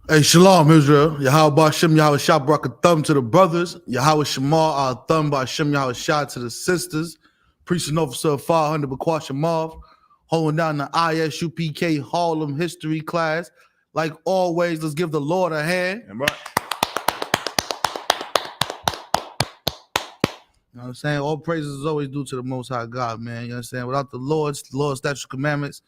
Hey, Shalom, Israel. Yahweh Bashem, Yahweh Shah, Barak a thumb to the brothers. Yahweh Shamar, our thumb by Shem, Yahweh Shah to the sisters. Priest and officer of 500 Bakwa Shemav, holding down the ISUPK Harlem history class. Like always, let's give the Lord a hand. And right. You know what I'm saying? All praises is always due to the Most High God, man. You know what I'm saying? Without the Lord's statutes, commandments,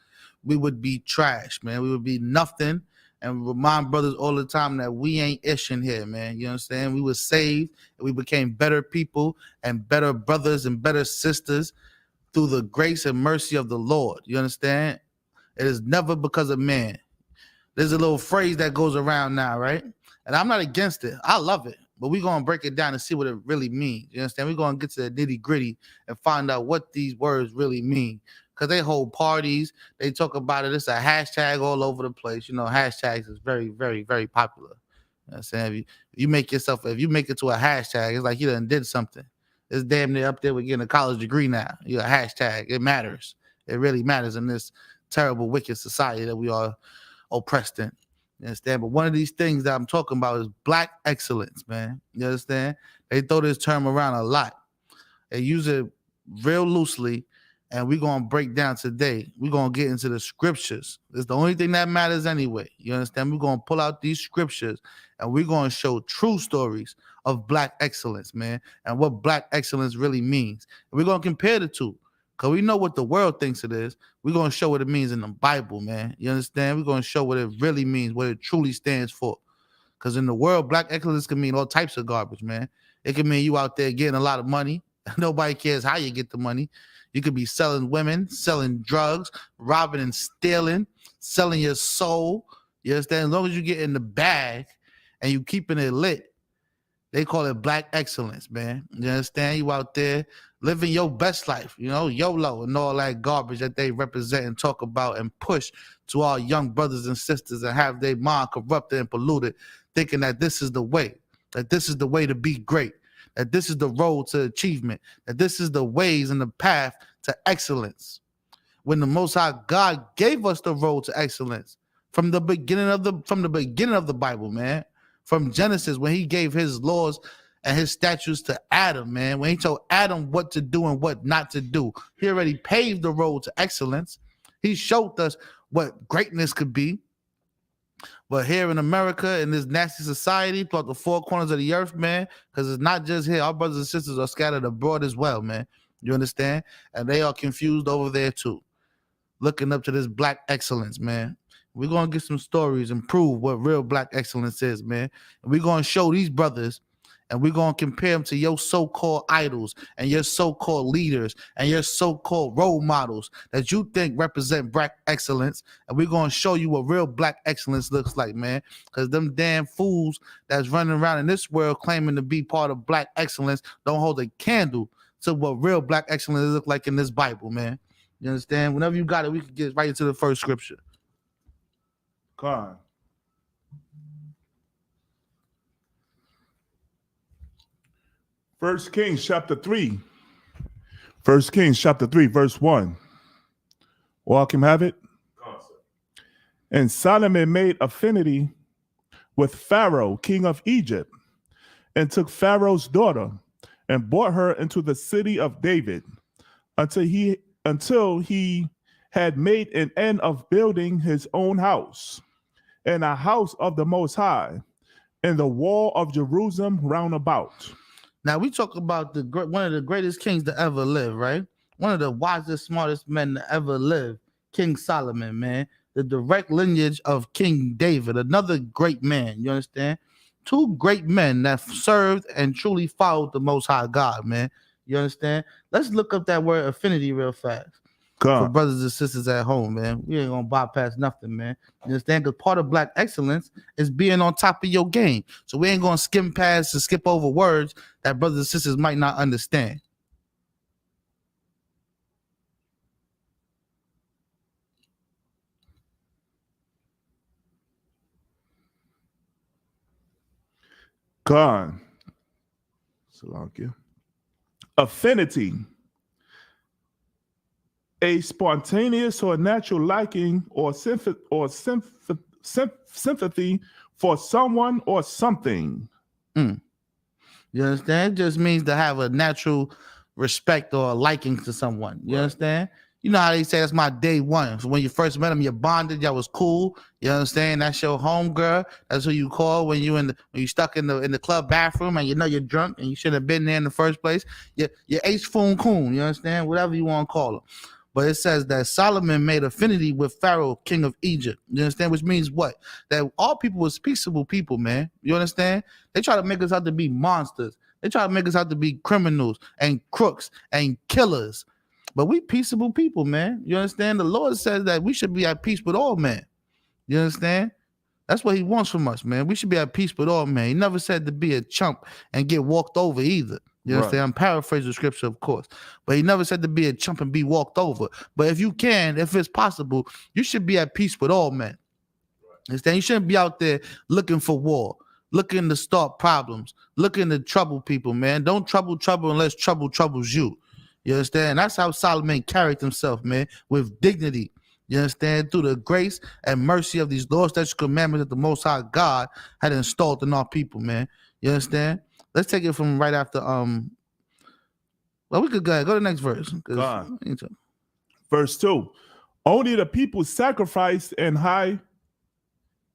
we would be trash, man. We would be nothing. And we remind brothers all the time that we ain't ishing here, man. You know what I'm saying? We were saved and we became better people and better brothers and better sisters through the grace and mercy of the Lord. You understand? It is never because of man. There's a little phrase that goes around now, right? And I'm not against it. I love it. But we're going to break it down and see what it really means. You understand? We're going to get to the nitty gritty and find out what these words really mean. Because they hold parties. They talk about it. It's a hashtag all over the place. You know, hashtags is very, very, very popular. You know what I'm saying? If you make it to a hashtag, it's like you done did something. It's damn near up there with getting a college degree now. You're a hashtag. It matters. It really matters in this terrible, wicked society that we are oppressed in. You understand? But one of these things that I'm talking about is black excellence, man. You understand? They throw this term around a lot. They use it real loosely, and we're going to break down today. We're going to get into the scriptures. It's the only thing that matters anyway. You understand? We're going to pull out these scriptures, and we're going to show true stories of black excellence, man, and what black excellence really means. And we're going to compare the two. Because we know what the world thinks it is. We're going to show what it means in the Bible, man. You understand? We're going to show what it really means, what it truly stands for. Because in the world, black excellence can mean all types of garbage, man. It can mean you out there getting a lot of money. Nobody cares how you get the money. You could be selling women, selling drugs, robbing and stealing, selling your soul. You understand? As long as you get in the bag and you keeping it lit, they call it black excellence, man. You understand? You out there living your best life, you know, YOLO and all that garbage that they represent and talk about and push to our young brothers and sisters and have their mind corrupted and polluted, thinking that this is the way to be great, that this is the road to achievement, that this is the ways and the path to excellence. When the Most High God gave us the road to excellence from the beginning of the Bible, man. From Genesis, when he gave his laws and his statutes to Adam, man, when he told Adam what to do and what not to do, he already paved the road to excellence. He showed us what greatness could be. But here in America, in this nasty society, throughout the four corners of the earth, man, because it's not just here. Our brothers and sisters are scattered abroad as well, man. You understand? And they are confused over there too, looking up to this black excellence, man. We're going to get some stories and prove what real black excellence is, man. And we're going to show these brothers and we're going to compare them to your so-called idols and your so-called leaders and your so-called role models that you think represent black excellence. And we're going to show you what real black excellence looks like, man. Because them damn fools that's running around in this world claiming to be part of black excellence don't hold a candle to what real black excellence look like in this Bible, man. You understand? Whenever you got it, we can get right into the first scripture. Con. First Kings chapter 3. First Kings chapter 3, verse 1. All can have it. And Solomon made affinity with Pharaoh, king of Egypt, and took Pharaoh's daughter and brought her into the city of David until he had made an end of building his own house and a house of the Most High and the wall of Jerusalem round about. Now we talk about one of the greatest kings to ever live, right? One of the wisest, smartest men to ever live, King Solomon, man. The direct lineage of King David, another great man, you understand? Two great men that served and truly followed the Most High God, man. You understand? Let's look up that word affinity real fast. For brothers and sisters at home, man. We ain't gonna bypass nothing, man. You understand? Because part of black excellence is being on top of your game. So we ain't gonna skim past and skip over words that brothers and sisters might not understand. Con. Salakia. Affinity. A spontaneous or natural liking or sympathy for someone or something. You understand? It just means to have a natural respect or a liking to someone. You understand? You know how they say that's my day one. So when you first met him, you bonded, y'all was cool. You understand? That's your home girl. That's who you call when you stuck in the club bathroom and you know you're drunk and you shouldn't have been there in the first place. Your H Foon Coon, you understand? Whatever you want to call him. But it says that Solomon made affinity with Pharaoh, king of Egypt. You understand? Which means what? That all people was peaceable people, man. You understand? They try to make us out to be monsters. They try to make us out to be criminals and crooks and killers. But we peaceable people, man. You understand? The Lord says that we should be at peace with all men. You understand? That's what he wants from us, man. We should be at peace with all men. He never said to be a chump and get walked over either. You understand? I'm paraphrasing the scripture, of course. But he never said to be a chump and be walked over. But if you can, if it's possible, you should be at peace with all men. Understand? You shouldn't be out there looking for war, looking to start problems, looking to trouble people, man. Don't trouble unless trouble troubles you. You understand? That's how Solomon carried himself, man, with dignity. You understand? Through the grace and mercy of these laws, statutes, commandments that the Most High God had installed in our people, man. You understand? Let's take it from right after. Well, we could go ahead. Go to the next verse. Verse 2. Only the people sacrificed in high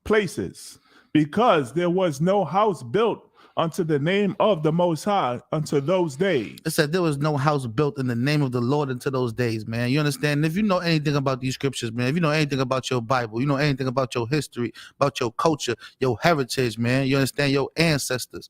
places, because there was no house built unto the name of the Most High unto those days. It said there was no house built in the name of the Lord unto those days, man. You understand? And if you know anything about these scriptures, man, if you know anything about your Bible, you know anything about your history, about your culture, your heritage, man, you understand your ancestors,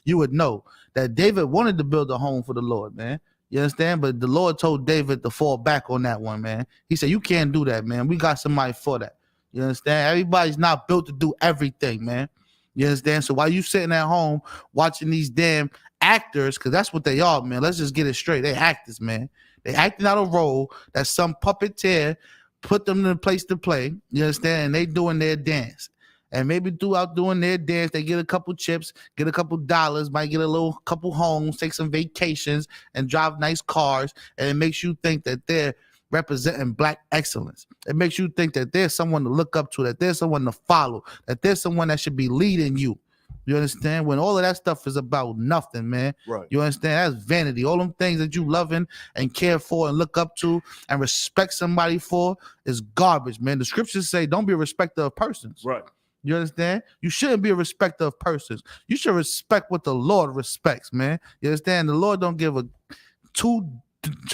you would know that David wanted to build a home for the Lord, man. You understand? But the Lord told David to fall back on that one, man. He said, you can't do that, man. We got somebody for that. You understand? Everybody's not built to do everything, man. You understand? So while you sitting at home watching these damn actors, because that's what they are, man. Let's just get it straight. They actors, man. They acting out a role that some puppeteer put them in a place to play. You understand? And they doing their dance. And maybe throughout doing their dance, they get a couple chips, get a couple dollars, might get a couple homes, take some vacations, and drive nice cars. And it makes you think that they're representing black excellence. It makes you think that there's someone to look up to, that there's someone to follow, that there's someone that should be leading you. You understand? When all of that stuff is about nothing, man. Right. You understand? That's vanity. All them things that you loving and care for and look up to and respect somebody for is garbage, man. The scriptures say don't be a respecter of persons. Right. You understand? You shouldn't be a respecter of persons. You should respect what the Lord respects, man. You understand? The Lord don't give a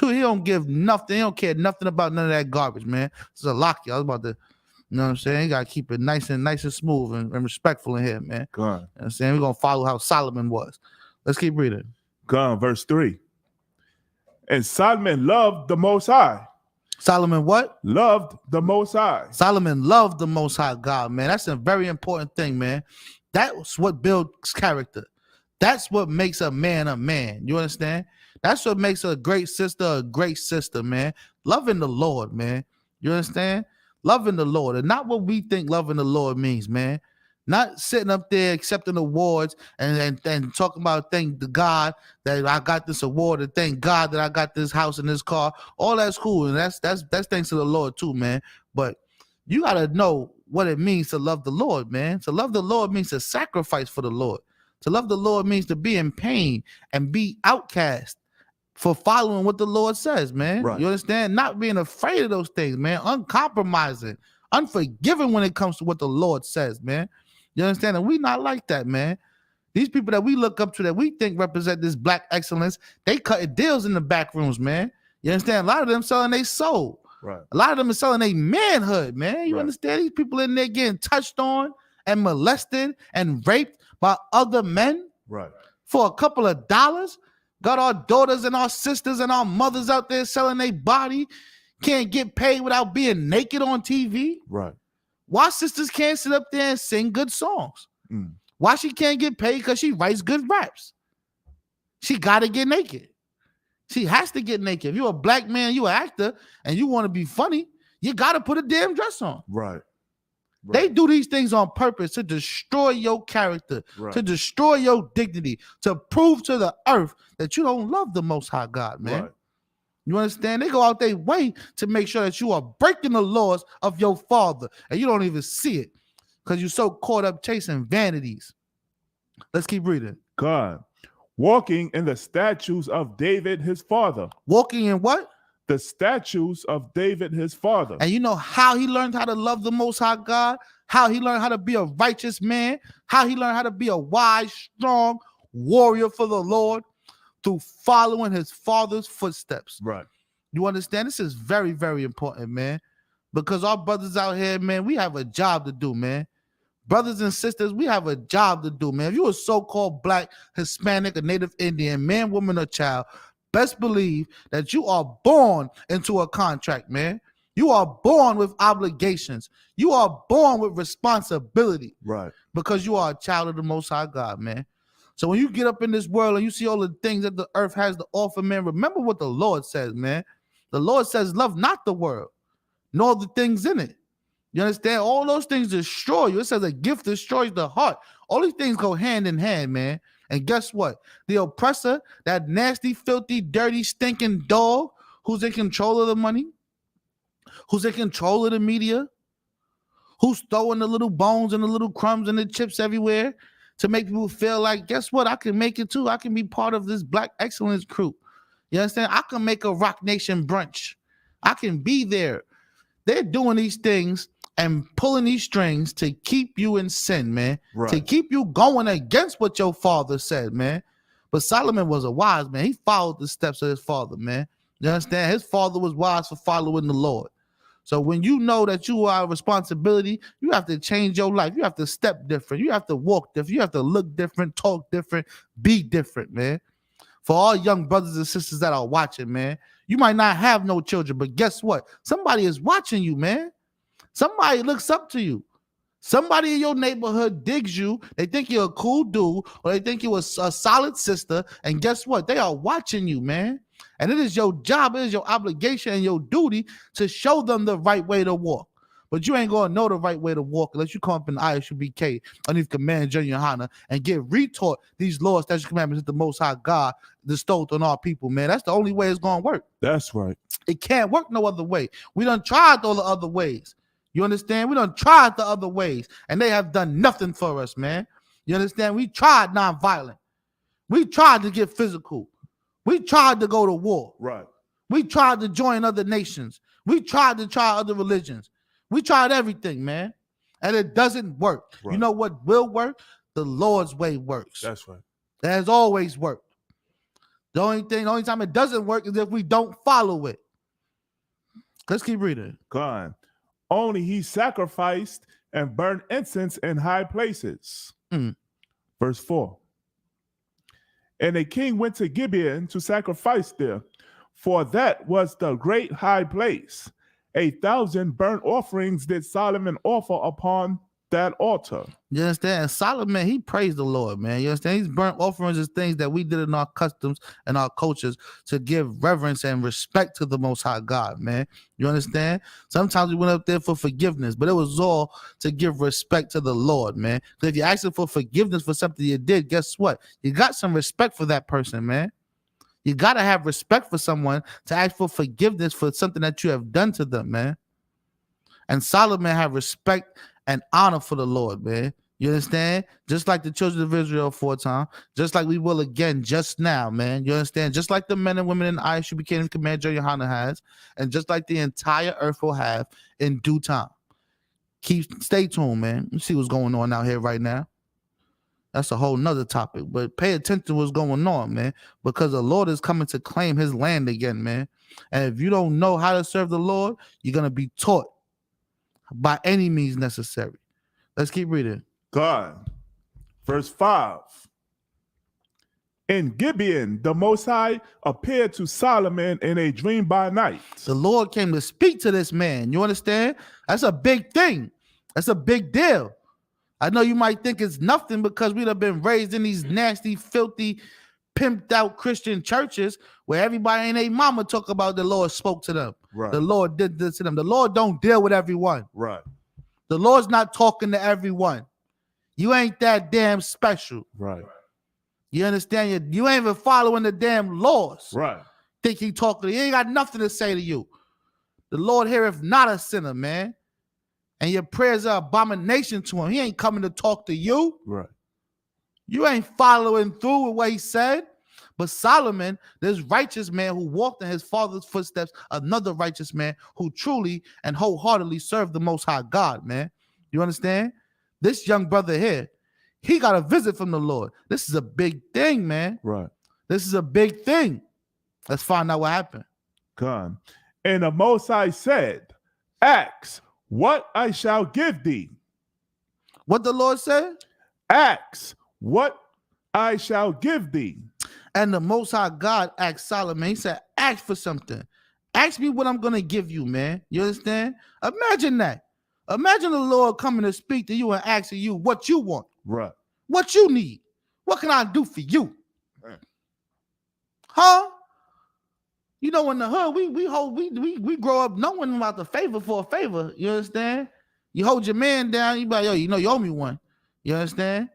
he don't give nothing. He don't care nothing about none of that garbage, man. It's a lock. I was about to, you know what I'm saying? You gotta keep it nice and smooth and respectful in here, man. Go on. You know what I'm saying? We're gonna follow how Solomon was. Let's keep reading. Go on, verse 3. And Solomon loved the Most High. Solomon what? Loved the Most High. Solomon loved the Most High God, man. That's a very important thing, man. That's what builds character. That's what makes a man a man. You understand? That's what makes a great sister, man. Loving the Lord, man. You understand? Loving the Lord. And not what we think loving the Lord means, man. Not sitting up there accepting awards and talking about thank the God that I got this award and thank God that I got this house and this car. All that's cool. And that's thanks to the Lord too, man. But you got to know what it means to love the Lord, man. To love the Lord means to sacrifice for the Lord. To love the Lord means to be in pain and be outcast for following what the Lord says, man. Right. You understand? Not being afraid of those things, man. Uncompromising, unforgiving when it comes to what the Lord says, man. You understand? And we not like that, man. These people that we look up to that we think represent this black excellence, they cut deals in the back rooms, man. You understand? A lot of them selling their soul. Right. A lot of them are selling their manhood, man. You Right. understand? These people in there getting touched on and molested and raped by other men Right. for a couple of dollars. Got our daughters and our sisters and our mothers out there selling their body. Can't get paid without being naked on TV. Right. Why sisters can't sit up there and sing good songs? Why she can't get paid? Because she writes good raps. She got to get naked. She has to get naked. If you're a black man, you're an actor, and you want to be funny, you got to put a damn dress on. Right. They do these things on purpose to destroy your character, Right. to destroy your dignity, to prove to the earth that you don't love the Most High God, man. Right. You understand? They go out their way to make sure that you are breaking the laws of your father, and you don't even see it. because you're so caught up chasing vanities. Let's keep reading. God. Walking in the statutes of David, his father. Walking in what? The statutes of David, his father. And you know how he learned how to love the Most High God, how he learned how to be a righteous man, how he learned how to be a wise, strong warrior for the Lord through following his father's footsteps. Right. You understand? This is very, very important, man, because our brothers out here, man, we have a job to do, man. Brothers and sisters, we have a job to do, man. If you're a so-called Black, Hispanic, or Native Indian, man, woman, or child, best believe that you are born into a contract, man. You are born with obligations. You are born with responsibility. Right. Because you are a child of the Most High God, man. So when you get up in this world and you see all the things that the earth has to offer, man, remember what the Lord says, man. The Lord says, love not the world, nor the things in it. You understand? All those things destroy you. It says a gift destroys the heart. All these things go hand in hand, man. And guess what? The oppressor, that nasty, filthy, dirty, stinking dog who's in control of the money, who's in control of the media, who's throwing the little bones and the little crumbs and the chips everywhere to make people feel like, guess what? I can make it too. I can be part of this Black excellence crew. You understand? I can make a Rock Nation brunch. I can be there. They're doing these things and pulling these strings to keep you in sin, man. Right. To keep you going against what your father said, man. But Solomon was a wise man. He followed the steps of his father, man. You understand? His father was wise for following the Lord. So when you know that you are a responsibility, you have to change your life. You have to step different. You have to walk different. You have to look different, talk different, be different, man. For all young brothers and sisters that are watching, man, you might not have no children, but guess what? Somebody is watching you, man. Somebody looks up to you. Somebody in your neighborhood digs you. They think you're a cool dude, or they think you're a solid sister. And guess what? They are watching you, man. And it is your job, it is your obligation and your duty to show them the right way to walk. But you ain't going to know the right way to walk unless you come up in the ISUBK underneath Command Junior Hana and get retaught these laws, statutes, commandments that the Most High God bestowed on our people, man. That's the only way it's going to work. That's right. It can't work no other way. We done tried all the other ways. You understand? We done tried the other ways, and they have done nothing for us, man. You understand? We tried nonviolent. We tried to get physical. We tried to go to war. Right. We tried to join other nations. We tried to try other religions. We tried everything, man, and it doesn't work. Right. You know what will work? The Lord's way works. That's right. That has always worked. The only time it doesn't work is if we don't follow it. Let's keep reading. God. Only he sacrificed and burned incense in high places. Verse 4. And the king went to Gibeon to sacrifice there, for that was the great high place. 1,000 burnt offerings did Solomon offer upon that altar. You understand? Solomon, he praised the Lord, man. You understand? These burnt offerings is things that we did in our customs and our cultures to give reverence and respect to the Most High God, man. You understand? Sometimes we went up there for forgiveness, but it was all to give respect to the Lord, man. Because if you're asking for forgiveness for something you did, guess what? You got some respect for that person, man. You got to have respect for someone to ask for forgiveness for something that you have done to them, man. And Solomon had respect and honor for the Lord, man. You understand? Just like the children of Israel aforetime, just like we will again just now, man. You understand? Just like the men and women in ISUBK Command Junior Hana has, and just like the entire earth will have in due time. Stay tuned, man. You see what's going on out here right now. That's a whole nother topic, but pay attention to what's going on, man, because the Lord is coming to claim his land again, man. And if you don't know how to serve the Lord, you're going to be taught by any means necessary. Let's keep reading. God. Verse 5. In Gibeon, the Most High appeared to Solomon in a dream by night. The Lord came to speak to this man. You understand? That's a big thing. That's a big deal. I know you might think it's nothing because we'd have been raised in these nasty, filthy, pimped out Christian churches where everybody and their mama talk about the Lord spoke to them. Right. The Lord did this to them. The Lord don't deal with everyone. Right. The Lord's not talking to everyone. You ain't that damn special. Right. You understand? You ain't even following the damn laws. Right. Think he talking to you. He ain't got nothing to say to you. The Lord heareth not a sinner, man. and your prayers are abomination to him. He ain't coming to talk to you. Right. You ain't following through with what he said. But Solomon, this righteous man who walked in his father's footsteps, another righteous man who truly and wholeheartedly served the Most High God, man. You understand? This young brother here, he got a visit from the Lord. This is a big thing, man. Right. This is a big thing. Let's find out what happened. Con. And the Most High said, ask what I shall give thee. What the Lord said? Ask what I shall give thee. And the Most High God asked Solomon, he said, ask for something. Ask me what I'm going to give you, man. You understand? Imagine that. Imagine the Lord coming to speak to you and asking you what you want, Right. what you need. What can I do for you? Right. Huh? You know, in the hood, we grow up knowing about the favor for a favor. You understand? You hold your man down, you be like, yo, you know you owe me one. You understand?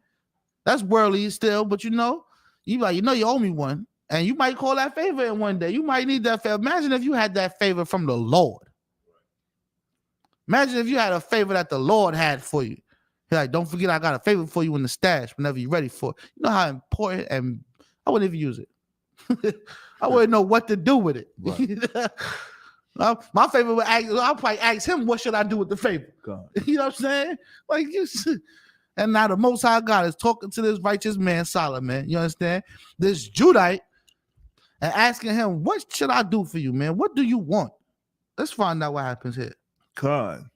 That's worldly still, but you know, you be like, you know you owe me one. And you might call that favor in one day. You might need that favor. Imagine if you had that favor from the Lord. Imagine if you had a favor that the Lord had for you. He's like, don't forget I got a favor for you in the stash whenever you're ready for it. You know how important, and I wouldn't even use it. I wouldn't know what to do with it. Right. My favor would ask, I'll probably ask him, what should I do with the favor? God. You know what I'm saying? Like, and now the Most High God is talking to this righteous man, Solomon. You understand? This Judite, and asking him, what should I do for you, man? What do you want? Let's find out what happens here. Con.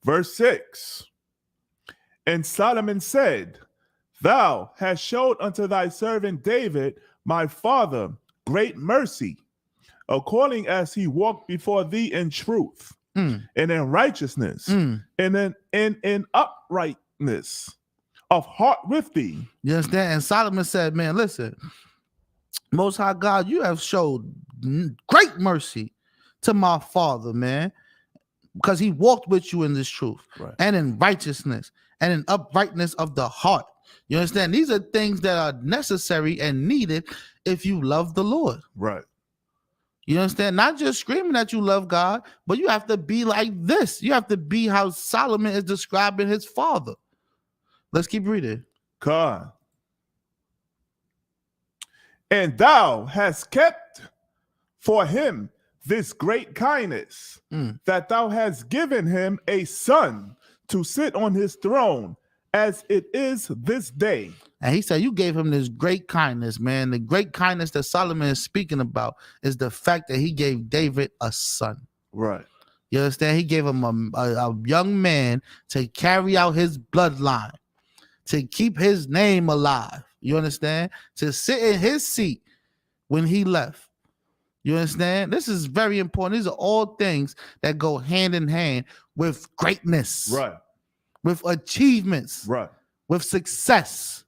Verse 6. And Solomon said, thou hast showed unto thy servant David, my father, great mercy, according as he walked before thee in truth, and in righteousness, and in uprightness of heart with thee. You understand? And Solomon said, man, listen, Most High God, you have showed great mercy to my father, man, because he walked with you in this truth, right, and in righteousness and in uprightness of the heart. You understand? These are things that are necessary and needed if you love the Lord. Right. You understand? Not just screaming that you love God, but you have to be like this. You have to be how Solomon is describing his father. Let's keep reading. God. And thou hast kept for him this great kindness, that thou hast given him a son to sit on his throne, as it is this day. And he said, you gave him this great kindness, man. The great kindness that Solomon is speaking about is the fact that he gave David a son. Right. You understand? He gave him a young man to carry out his bloodline, to keep his name alive. You understand? To sit in his seat when he left. You understand? This is very important. These are all things that go hand in hand with greatness. Right. With achievements. Right. With success.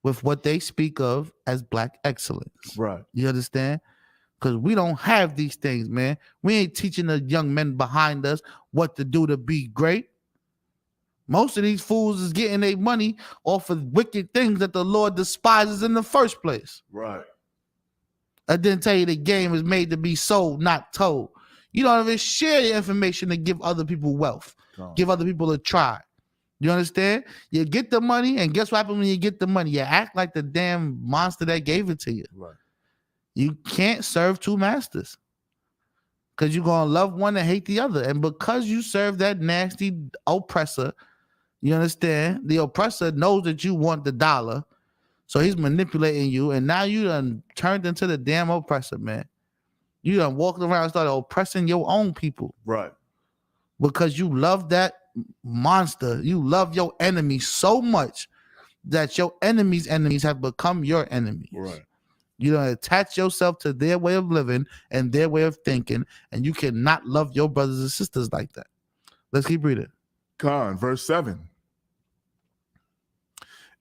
With what they speak of as black excellence. Right. You understand? Because we don't have these things, man. We ain't teaching the young men behind us what to do to be great. Most of these fools is getting their money off of wicked things that the Lord despises in the first place. Right. I didn't tell you the game is made to be sold, not told. You don't even share your information to give other people wealth. Give other people a try. You understand? You get the money, and guess what happens when you get the money? You act like the damn monster that gave it to you. Right. You can't serve two masters because you're going to love one and hate the other. And because you serve that nasty oppressor, you understand? The oppressor knows that you want the dollar, so he's manipulating you, and now you done turned into the damn oppressor, man. You done walked around and started oppressing your own people. Right. Because you love that monster. You love your enemy so much that your enemies' enemies have become your enemies. Right. You don't attach yourself to their way of living and their way of thinking, and you cannot love your brothers and sisters like that. Let's keep reading. Con, verse 7.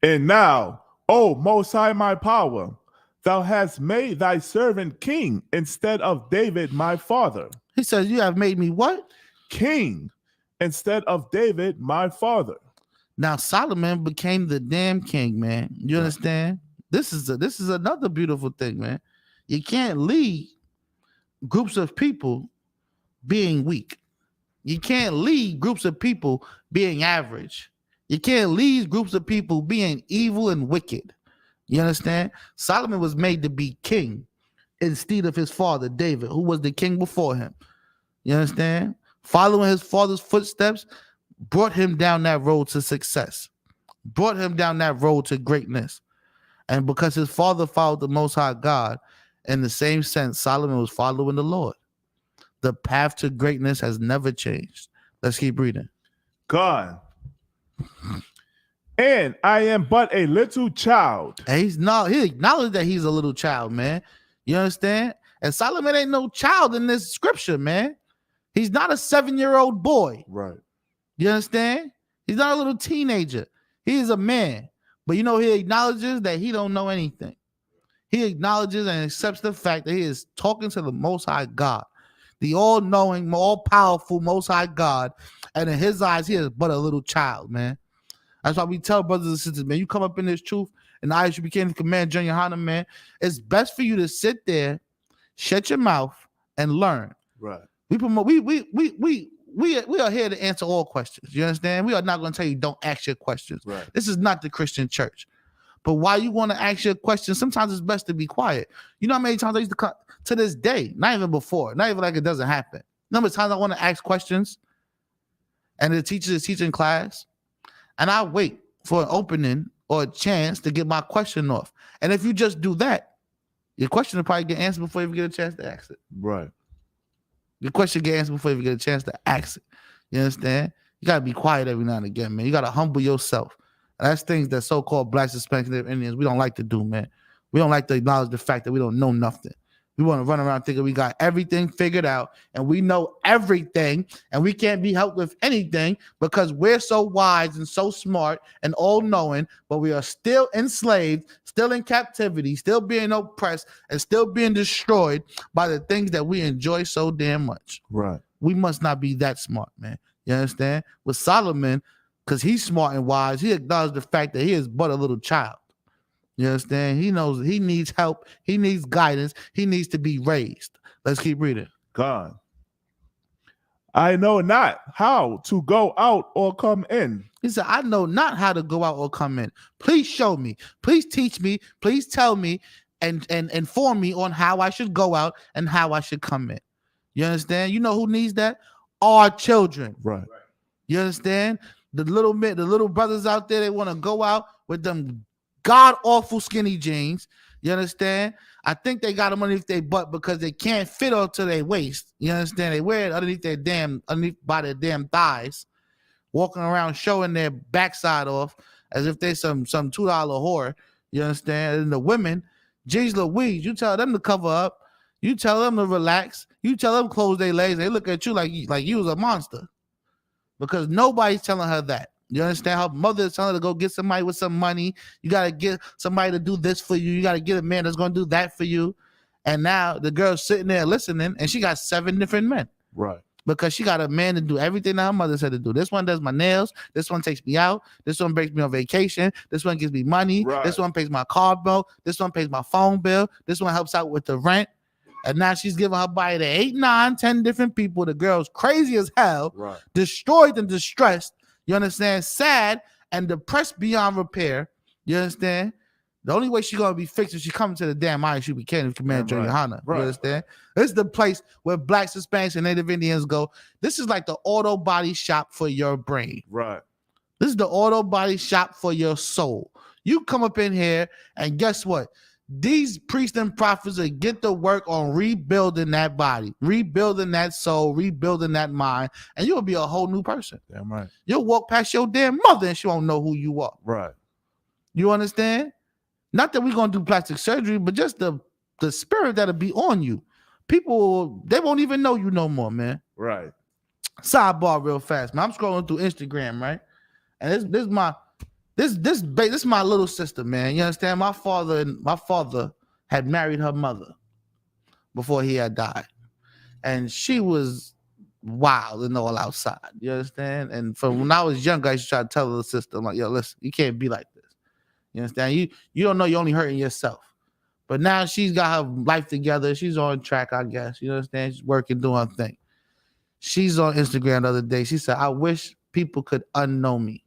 And now, O Most High, my power, thou hast made thy servant king instead of David, my father. He says, you have made me what? King instead of David, my father. Now Solomon became the damn king, man. You understand? This is another beautiful thing, man. You can't lead groups of people being weak. You can't lead groups of people being average. You can't lead groups of people being evil and wicked. You understand? Solomon was made to be king instead of his father, David, who was the king before him. You understand? Following his father's footsteps brought him down that road to success, brought him down that road to greatness. And because his father followed the Most High God, in the same sense, Solomon was following the Lord. The path to greatness has never changed. Let's keep reading. God. And I am but a little child. And he acknowledged that he's a little child, man. You understand? And Solomon ain't no child in this scripture, man. He's not a 7-year-old boy. Right. You understand? He's not a little teenager. He is a man. But you know, he acknowledges that he don't know anything. He acknowledges and accepts the fact that he is talking to the Most High God, the all-knowing, all-powerful Most High God. And in his eyes, he is but a little child, man. That's why we tell brothers and sisters, man, you come up in this truth, and I should became the command, John Yohana, man. It's best for you to sit there, shut your mouth, and learn. Right. We promote. We are here to answer all questions. You understand? We are not going to tell you don't ask your questions. Right. This is not the Christian church. But while you want to ask your questions, sometimes it's best to be quiet. You know how many times I used to come to this day, not even before, not even like it doesn't happen. You know how many times I want to ask questions, and the teacher is teaching class, and I wait for an opening or a chance to get my question off. And if you just do that, your question will probably get answered before you even get a chance to ask it. Right. Your question get answered before you get a chance to ask it. You understand? You gotta be quiet every now and again, man. You gotta humble yourself. And that's things that so-called blacks, Hispanics, and Indians, we don't like to do, man. We don't like to acknowledge the fact that we don't know nothing. We want to run around thinking we got everything figured out and we know everything and we can't be helped with anything because we're so wise and so smart and all-knowing, but we are still enslaved, still in captivity, still being oppressed, and still being destroyed by the things that we enjoy so damn much. Right. We must not be that smart, man. You understand? With Solomon, because he's smart and wise, he acknowledged the fact that he is but a little child. You understand? He knows he needs help. He needs guidance. He needs to be raised. Let's keep reading. God. I know not how to go out or come in. He said, I know not how to go out or come in. Please show me. Please teach me. Please tell me and inform me on how I should go out and how I should come in. You understand? You know who needs that? Our children. Right. You understand? The little brothers out there, they want to go out with them god-awful skinny jeans. You understand? I think they got them underneath their butt because they can't fit onto their waist. You understand? They wear it underneath by their damn thighs, walking around showing their backside off as if they some $2 whore. You understand? And the women, geez Louise, you tell them to cover up. You tell them to relax. You tell them close their legs. They look at you like you was a monster because nobody's telling her that. You understand? Her mother is telling her to go get somebody with some money. You got to get somebody to do this for you. You got to get a man that's going to do that for you. And now the girl's sitting there listening, and she got 7 different men. Right. Because she got a man to do everything that her mother said to do. This one does my nails. This one takes me out. This one brings me on vacation. This one gives me money. Right. This one pays my car bill. This one pays my phone bill. This one helps out with the rent. And now she's giving her body to 8, 9, 10 different people. The girl's crazy as hell, Right. destroyed and distressed. You understand? Sad and depressed beyond repair. You understand? The only way she's gonna be fixed is she coming to the damn ISUP Command John Yohana. Right. You understand? This is the place where blacks, Hispanics, and Native Indians go. This is like the auto body shop for your brain. Right. This is the auto body shop for your soul. You come up in here and guess what? These priests and prophets will get to work on rebuilding that body, rebuilding that soul, rebuilding that mind, and you'll be a whole new person. Damn right. You'll walk past your damn mother and she won't know who you are. Right. You understand? Not that we're going to do plastic surgery, but just the spirit that'll be on you. People, they won't even know you no more, man. Right. Sidebar real fast, man. I'm scrolling through Instagram, right? And this is my little sister, man. You understand? My father had married her mother before he had died. And she was wild and all outside. You understand? And from when I was younger, I used to try to tell the sister, I'm like, yo, listen, you can't be like this. You understand? You don't know you're only hurting yourself. But now she's got her life together. She's on track, I guess. You understand? She's working, doing her thing. She's on Instagram the other day. She said, I wish people could unknow me.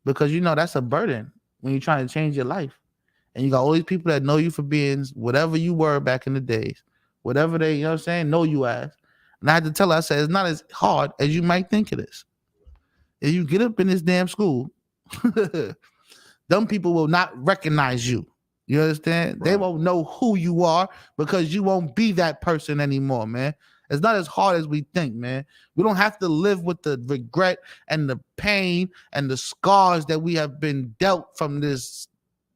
Because that's a burden when you're trying to change your life. And you got all these people that know you for being whatever you were back in the days, whatever they, know you as. And I had to tell her, I said, it's not as hard as you might think it is. If you get up in this damn school, them people will not recognize you. You understand? Right. They won't know who you are because you won't be that person anymore, man. It's not as hard as we think, man. We don't have to live with the regret and the pain and the scars that we have been dealt from this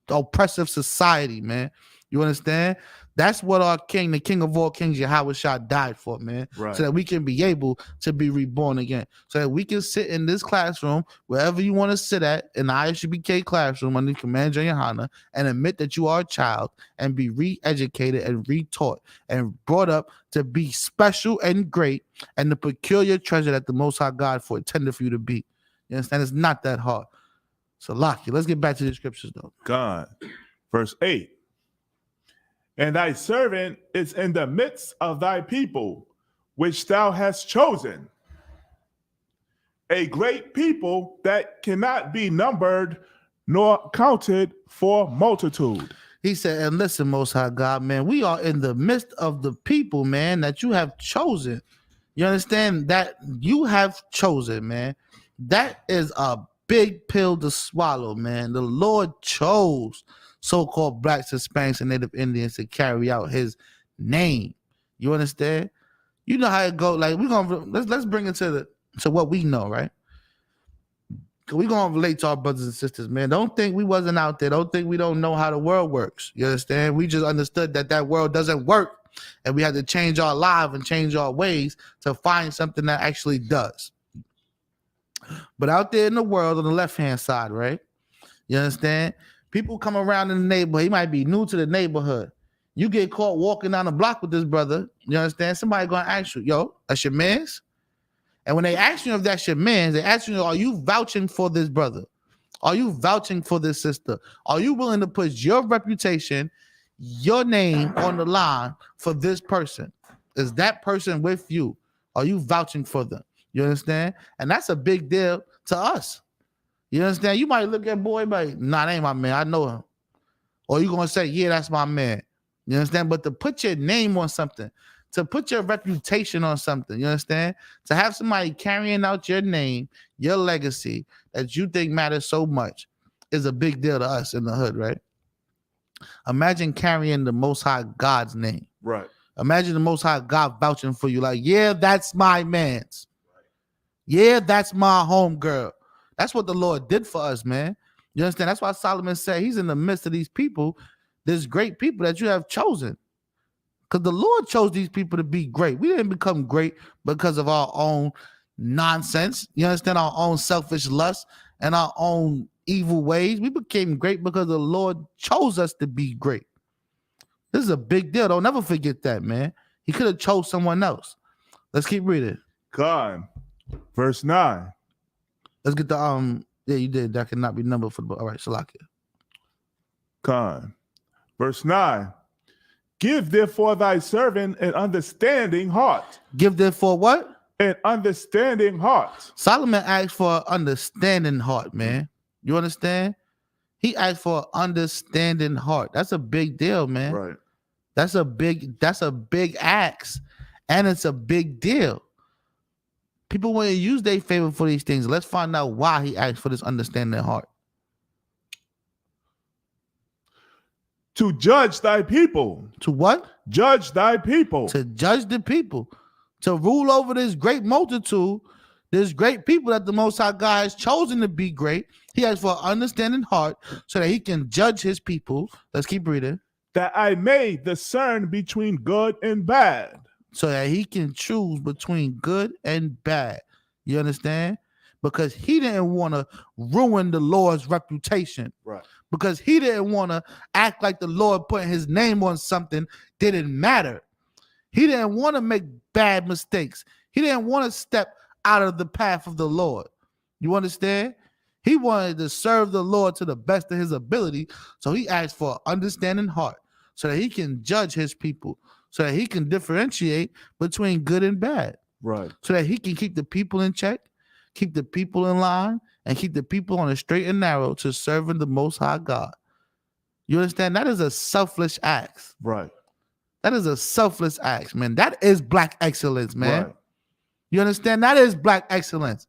oppressive society, man. You understand? That's what our king, the king of all kings, Yahweh Shah, died for, man. Right. So that we can be able to be reborn again. So that we can sit in this classroom, wherever you want to sit at, in the ISUBK classroom under Command General Yohana, and admit that you are a child and be re-educated and retaught and brought up to be special and great and the peculiar treasure that the Most High God intended for you to be. You understand? It's not that hard. So, Laki, let's get back to the scriptures, though. God. Verse 8. And thy servant is in the midst of thy people, which thou hast chosen, a great people that cannot be numbered nor counted for multitude. He said, and listen, Most High God, man, we are in the midst of the people, man, that you have chosen. You understand? That you have chosen, man. That is a big pill to swallow, man. The Lord chose so-called blacks, Hispanics, and Native Indians to carry out his name. You understand? You know how it go. Like, let's bring it to what we know, right? We're gonna relate to our brothers and sisters, man. Don't think we wasn't out there. Don't think we don't know how the world works. You understand? We just understood that world doesn't work, and we had to change our lives and change our ways to find something that actually does. But out there in the world, on the left-hand side, right? You understand? People come around in the neighborhood. He might be new to the neighborhood. You get caught walking down the block with this brother. You understand? Somebody gonna ask you, yo, that's your man's? And when they ask you if that's your man's, they ask you, are you vouching for this brother? Are you vouching for this sister? Are you willing to put your reputation, your name on the line for this person? Is that person with you? Are you vouching for them? You understand? And that's a big deal to us. You understand? You might look at boy like, nah, that ain't my man. I know him. Or you're going to say, yeah, that's my man. You understand? But to put your name on something, to put your reputation on something, you understand? To have somebody carrying out your name, your legacy that you think matters so much is a big deal to us in the hood, right? Imagine carrying the Most High God's name. Right. Imagine the Most High God vouching for you like, yeah, that's my man's. Yeah, that's my home girl. That's what the Lord did for us, man. You understand? That's why Solomon said he's in the midst of these people, this great people that you have chosen. Because the Lord chose these people to be great. We didn't become great because of our own nonsense. You understand? Our own selfish lust and our own evil ways. We became great because the Lord chose us to be great. This is a big deal. Don't never forget that, man. He could have chose someone else. Let's keep reading. God. Verse 9. Let's get the yeah, you did. That cannot be numbered for the book. All right, Salakia. Con. Verse 9. Give therefore thy servant an understanding heart. Give therefore what? An understanding heart. Solomon asked for an understanding heart, man. You understand? He asked for an understanding heart. That's a big deal, man. Right. That's a big ask. And it's a big deal. People want to use their favor for these things. Let's find out why he asked for this understanding heart. To judge thy people. To what? Judge thy people. To judge the people. To rule over this great multitude, this great people that the Most High God has chosen to be great. He has for an understanding heart so that he can judge his people. Let's keep reading. That I may discern between good and bad. So that he can choose between good and bad. You understand? Because he didn't want to ruin the Lord's reputation. Right. Because he didn't want to act like the Lord putting his name on something didn't matter. He didn't want to make bad mistakes. He didn't want to step out of the path of the Lord. You understand? He wanted to serve the Lord to the best of his ability. So he asked for an understanding heart so that he can judge his people, so that he can differentiate between good and bad. Right. so that he can keep the people in check, keep the people in line, and keep the people on a straight and narrow to serving the Most High God. You understand? That is a selfless act. Right. That is a selfless act, man. That is black excellence, man. Right. You understand? That is black excellence.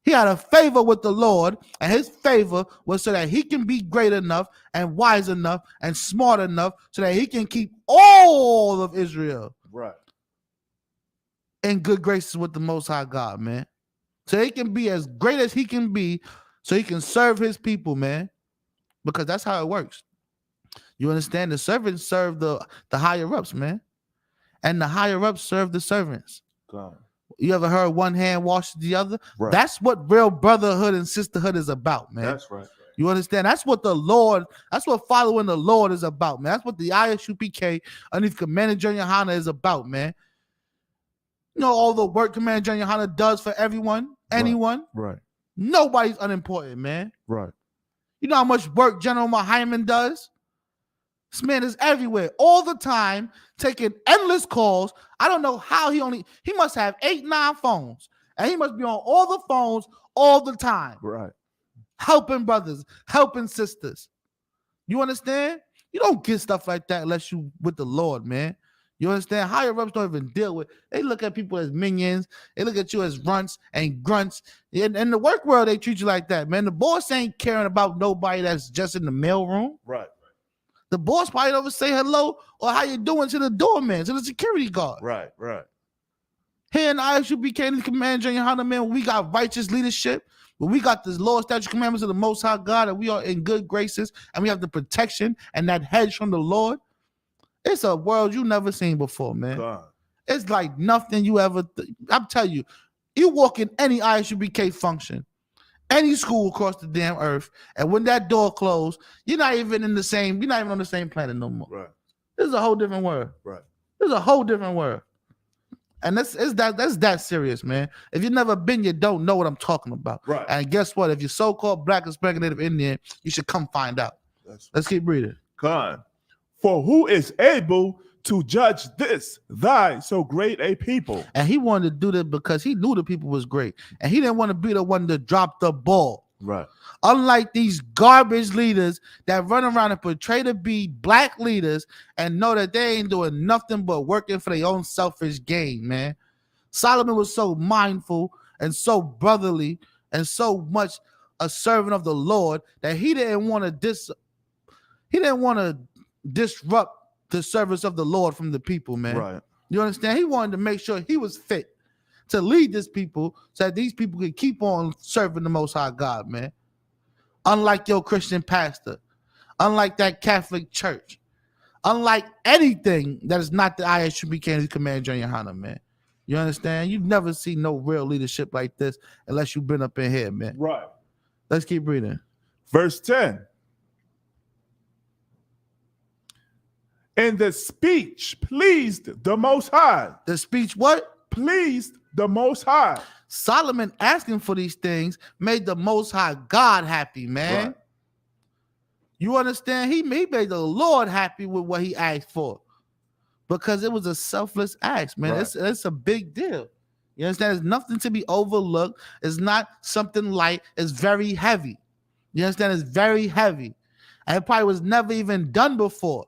He had a favor with the Lord, and his favor was so that he can be great enough and wise enough and smart enough so that he can keep all of Israel Right. in good graces with the Most High God, man. So he can be as great as he can be so he can serve his people, man. Because that's how it works. You understand? The servants serve the higher ups, man. And the higher ups serve the servants. God. You ever heard one hand washes the other? Right. That's what real brotherhood and sisterhood is about, man. That's right. You understand? That's what the Lord, that's what following the Lord is about, man. That's what the ISUPK underneath Commander Junior Hana is about, man. You know all the work Commander Junior Hana does for everyone, anyone. Right. Nobody's unimportant, man. Right. You know how much work General Hyman does? This man is everywhere all the time, taking endless calls. I don't know how he must have 8, 9 phones, and he must be on all the phones all the time. Right. Helping brothers, helping sisters. You understand? You don't get stuff like that unless you with the Lord, man. You understand? Higher ups don't even deal with. They look at people as minions. They look at you as runts and grunts. In the work world, they treat you like that, man. The boss ain't caring about nobody that's just in the mailroom. Right. The boss probably don't say hello or how you doing to the doorman, to the security guard. Right. Right. Here in ISUPK and Commander Junior Hana, man, we got righteous leadership. But we got this law, statute, commandments of the Most High God, and we are in good graces, and we have the protection and that hedge from the Lord. It's a world you never seen before, man. God. It's like nothing you ever. I'm telling you, you walk in any ISUPK function, any school across the damn earth, and when that door closed, you're not even on the same planet no more. Right. This is a whole different world. Right. This is a whole different world. And that's that serious, man. If you've never been, you don't know what I'm talking about. Right. And guess what? If you're so-called Black, Hispanic, Native Indian, you should come find out. Let's keep reading. God. For who is able to judge this thy so great a people? And he wanted to do that because he knew the people was great. And he didn't want to be the one to drop the ball. Right. Unlike these garbage leaders that run around and portray to be black leaders and know that they ain't doing nothing but working for their own selfish gain, man. Solomon was so mindful and so brotherly and so much a servant of the Lord that he didn't want to disrupt the service of the Lord from the people, man. Right. You understand? He wanted to make sure he was fit to lead this people so that these people could keep on serving the Most High God, man. Unlike your Christian pastor, unlike that Catholic church, unlike anything that is not the ISUPK Commander Junior Hana, man. You understand? You've never seen no real leadership like this unless you've been up in here, man. Right. Let's keep reading. Verse 10. And the speech pleased the Most High. The speech what? Pleased the Most High. Solomon asking for these things made the Most High God happy, man. Right. You understand? He made the Lord happy with what he asked for because it was a selfless act, man. Right. It's a big deal. You understand? It's nothing to be overlooked. It's not something light. It's very heavy. You understand? It's very heavy. And it probably was never even done before.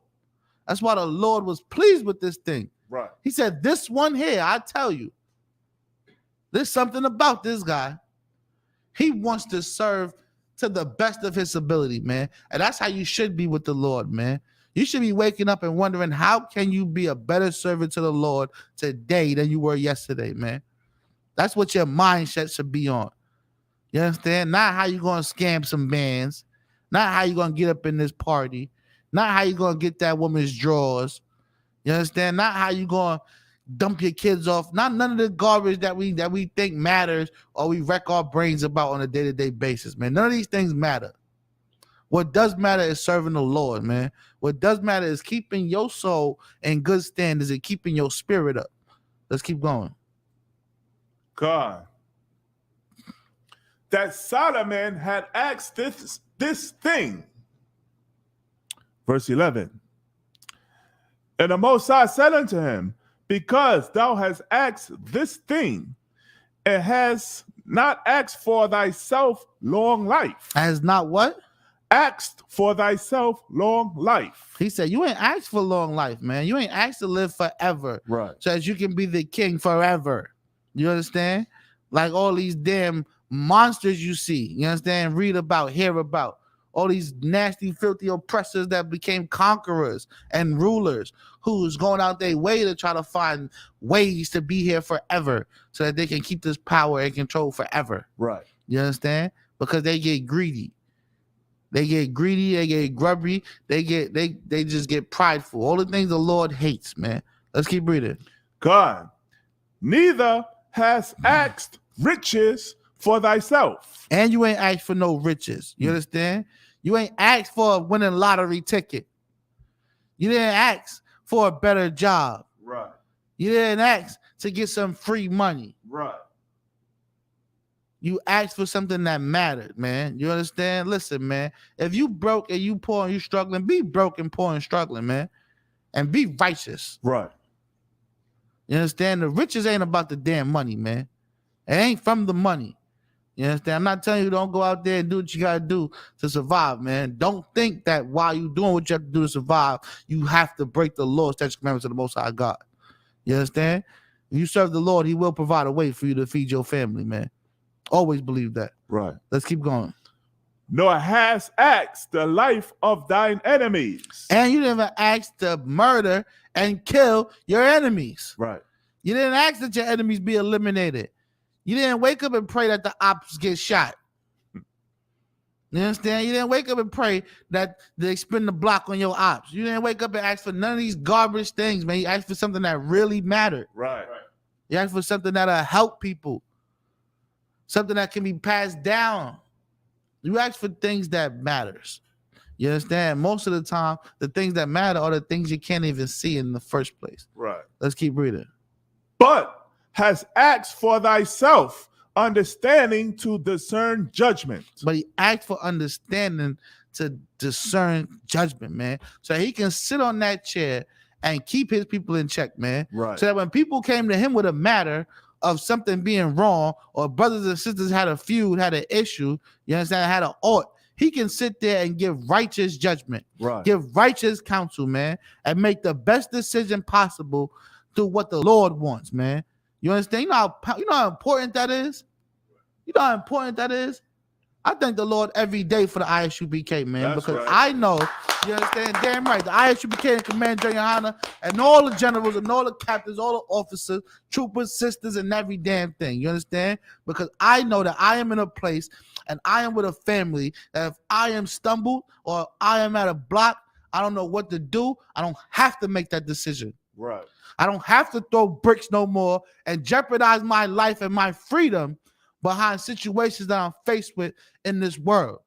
That's why the Lord was pleased with this thing. Right. He said, this one here, I tell you, there's something about this guy. He wants to serve to the best of his ability, man. And that's how you should be with the Lord, man. You should be waking up and wondering, how can you be a better servant to the Lord today than you were yesterday, man? That's what your mindset should be on. You understand? Not how you going to scam some bands. Not how you going to get up in this party. Not how you going to get that woman's drawers. You understand? Not how you going to dump your kids off. Not none of the garbage that we think matters or we wreck our brains about on a day-to-day basis, man. None of these things matter. What does matter is serving the Lord, man. What does matter is keeping your soul in good standards and keeping your spirit up. Let's keep going. God. That Solomon had asked this thing. Verse 11. And the Most High said unto him, because thou hast asked this thing, and hast not asked for thyself long life. Has not what? Asked for thyself long life. He said, you ain't asked for long life, man. You ain't asked to live forever. Right. So that you can be the king forever. You understand? Like all these damn monsters you see. You understand? Read about, hear about. All these nasty, filthy oppressors that became conquerors and rulers who's going out their way to try to find ways to be here forever so that they can keep this power and control forever. Right. You understand? Because they get greedy. They get greedy, they get grubby, they just get prideful. All the things the Lord hates, man. Let's keep reading. God, neither has asked riches for thyself. And you ain't asked for no riches. You understand? You ain't asked for a winning lottery ticket. You didn't ask for a better job. Right. You didn't ask to get some free money. Right. You asked for something that mattered, man. You understand? Listen, man. If you broke and you poor and you struggling, be broke and poor and struggling, man. And be righteous. Right. You understand? The riches ain't about the damn money, man. It ain't from the money. You understand? I'm not telling you don't go out there and do what you gotta do to survive, man. Don't think that while you doing what you have to do to survive, you have to break the law, statutes, commandments of the Most High God. You understand? If you serve the Lord, He will provide a way for you to feed your family, man. Always believe that. Right. Let's keep going. Nor has asked the life of thine enemies. And you didn't even ask to murder and kill your enemies. Right. You didn't ask that your enemies be eliminated. You didn't wake up and pray that the ops get shot. You understand? You didn't wake up and pray that they spin the block on your ops. You didn't wake up and ask for none of these garbage things, man. You asked for something that really mattered. Right. You asked for something that'll help people. Something that can be passed down. You ask for things that matters. You understand? Most of the time, the things that matter are the things you can't even see in the first place. Right. Let's keep reading. But has asked for thyself understanding to discern judgment. But he asked for understanding to discern judgment, man. So he can sit on that chair and keep his people in check, man. Right. So that when people came to him with a matter of something being wrong, or brothers and sisters had a feud, had an issue, you understand, had an ought, he can sit there and give righteous judgment, Right. give righteous counsel, man, and make the best decision possible through what the Lord wants, man. You understand? You know how important that is? You know how important that is? I thank the Lord every day for the ISUBK, man, That's because right. I know, you understand, damn right, the ISUBK and Command General Hanna and all the generals and all the captains, all the officers, troopers, sisters, and every damn thing, you understand? Because I know that I am in a place and I am with a family that if I am stumbled or I am at a block, I don't know what to do, I don't have to make that decision. Right. I don't have to throw bricks no more and jeopardize my life and my freedom behind situations that I'm faced with in this world.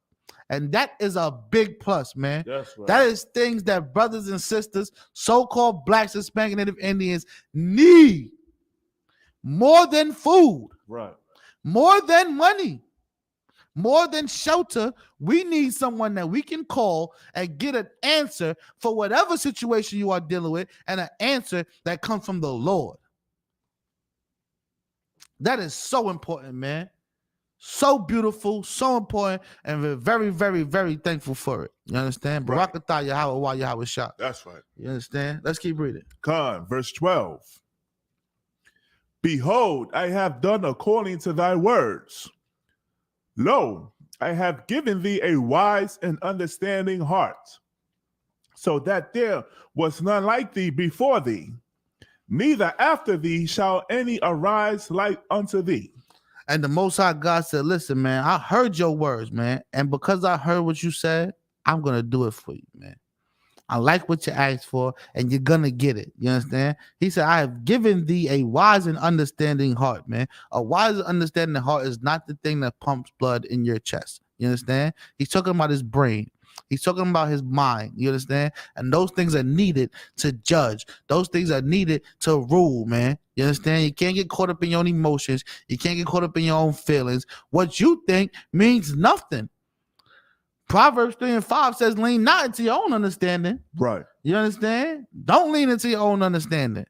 And that is a big plus, man. That's right. That is things that brothers and sisters, so-called Blacks, Hispanic, Native Indians need more than food, Right. more than money, more than shelter. We need someone that we can call and get an answer for whatever situation you are dealing with, and an answer that comes from the Lord. That is so important, man. So beautiful, so important, and we're very, very, very thankful for it. You understand? Right. Barakatah Yahweh Yahweh Shah. That's right. You understand? Let's keep reading. Con, verse 12. Behold, I have done according to thy words. Lo, I have given thee a wise and understanding heart, so that there was none like thee before thee, neither after thee shall any arise like unto thee. And the Most High God said, listen, man, I heard your words, man. And because I heard what you said, I'm going to do it for you, man. I like what you asked for, and you're going to get it. You understand? He said, I have given thee a wise and understanding heart, man. A wise and understanding heart is not the thing that pumps blood in your chest. You understand? He's talking about his brain. He's talking about his mind. You understand? And those things are needed to judge. Those things are needed to rule, man. You understand? You can't get caught up in your own emotions. You can't get caught up in your own feelings. What you think means nothing. Proverbs 3:5 says, lean not into your own understanding. Right. You understand? Don't lean into your own understanding.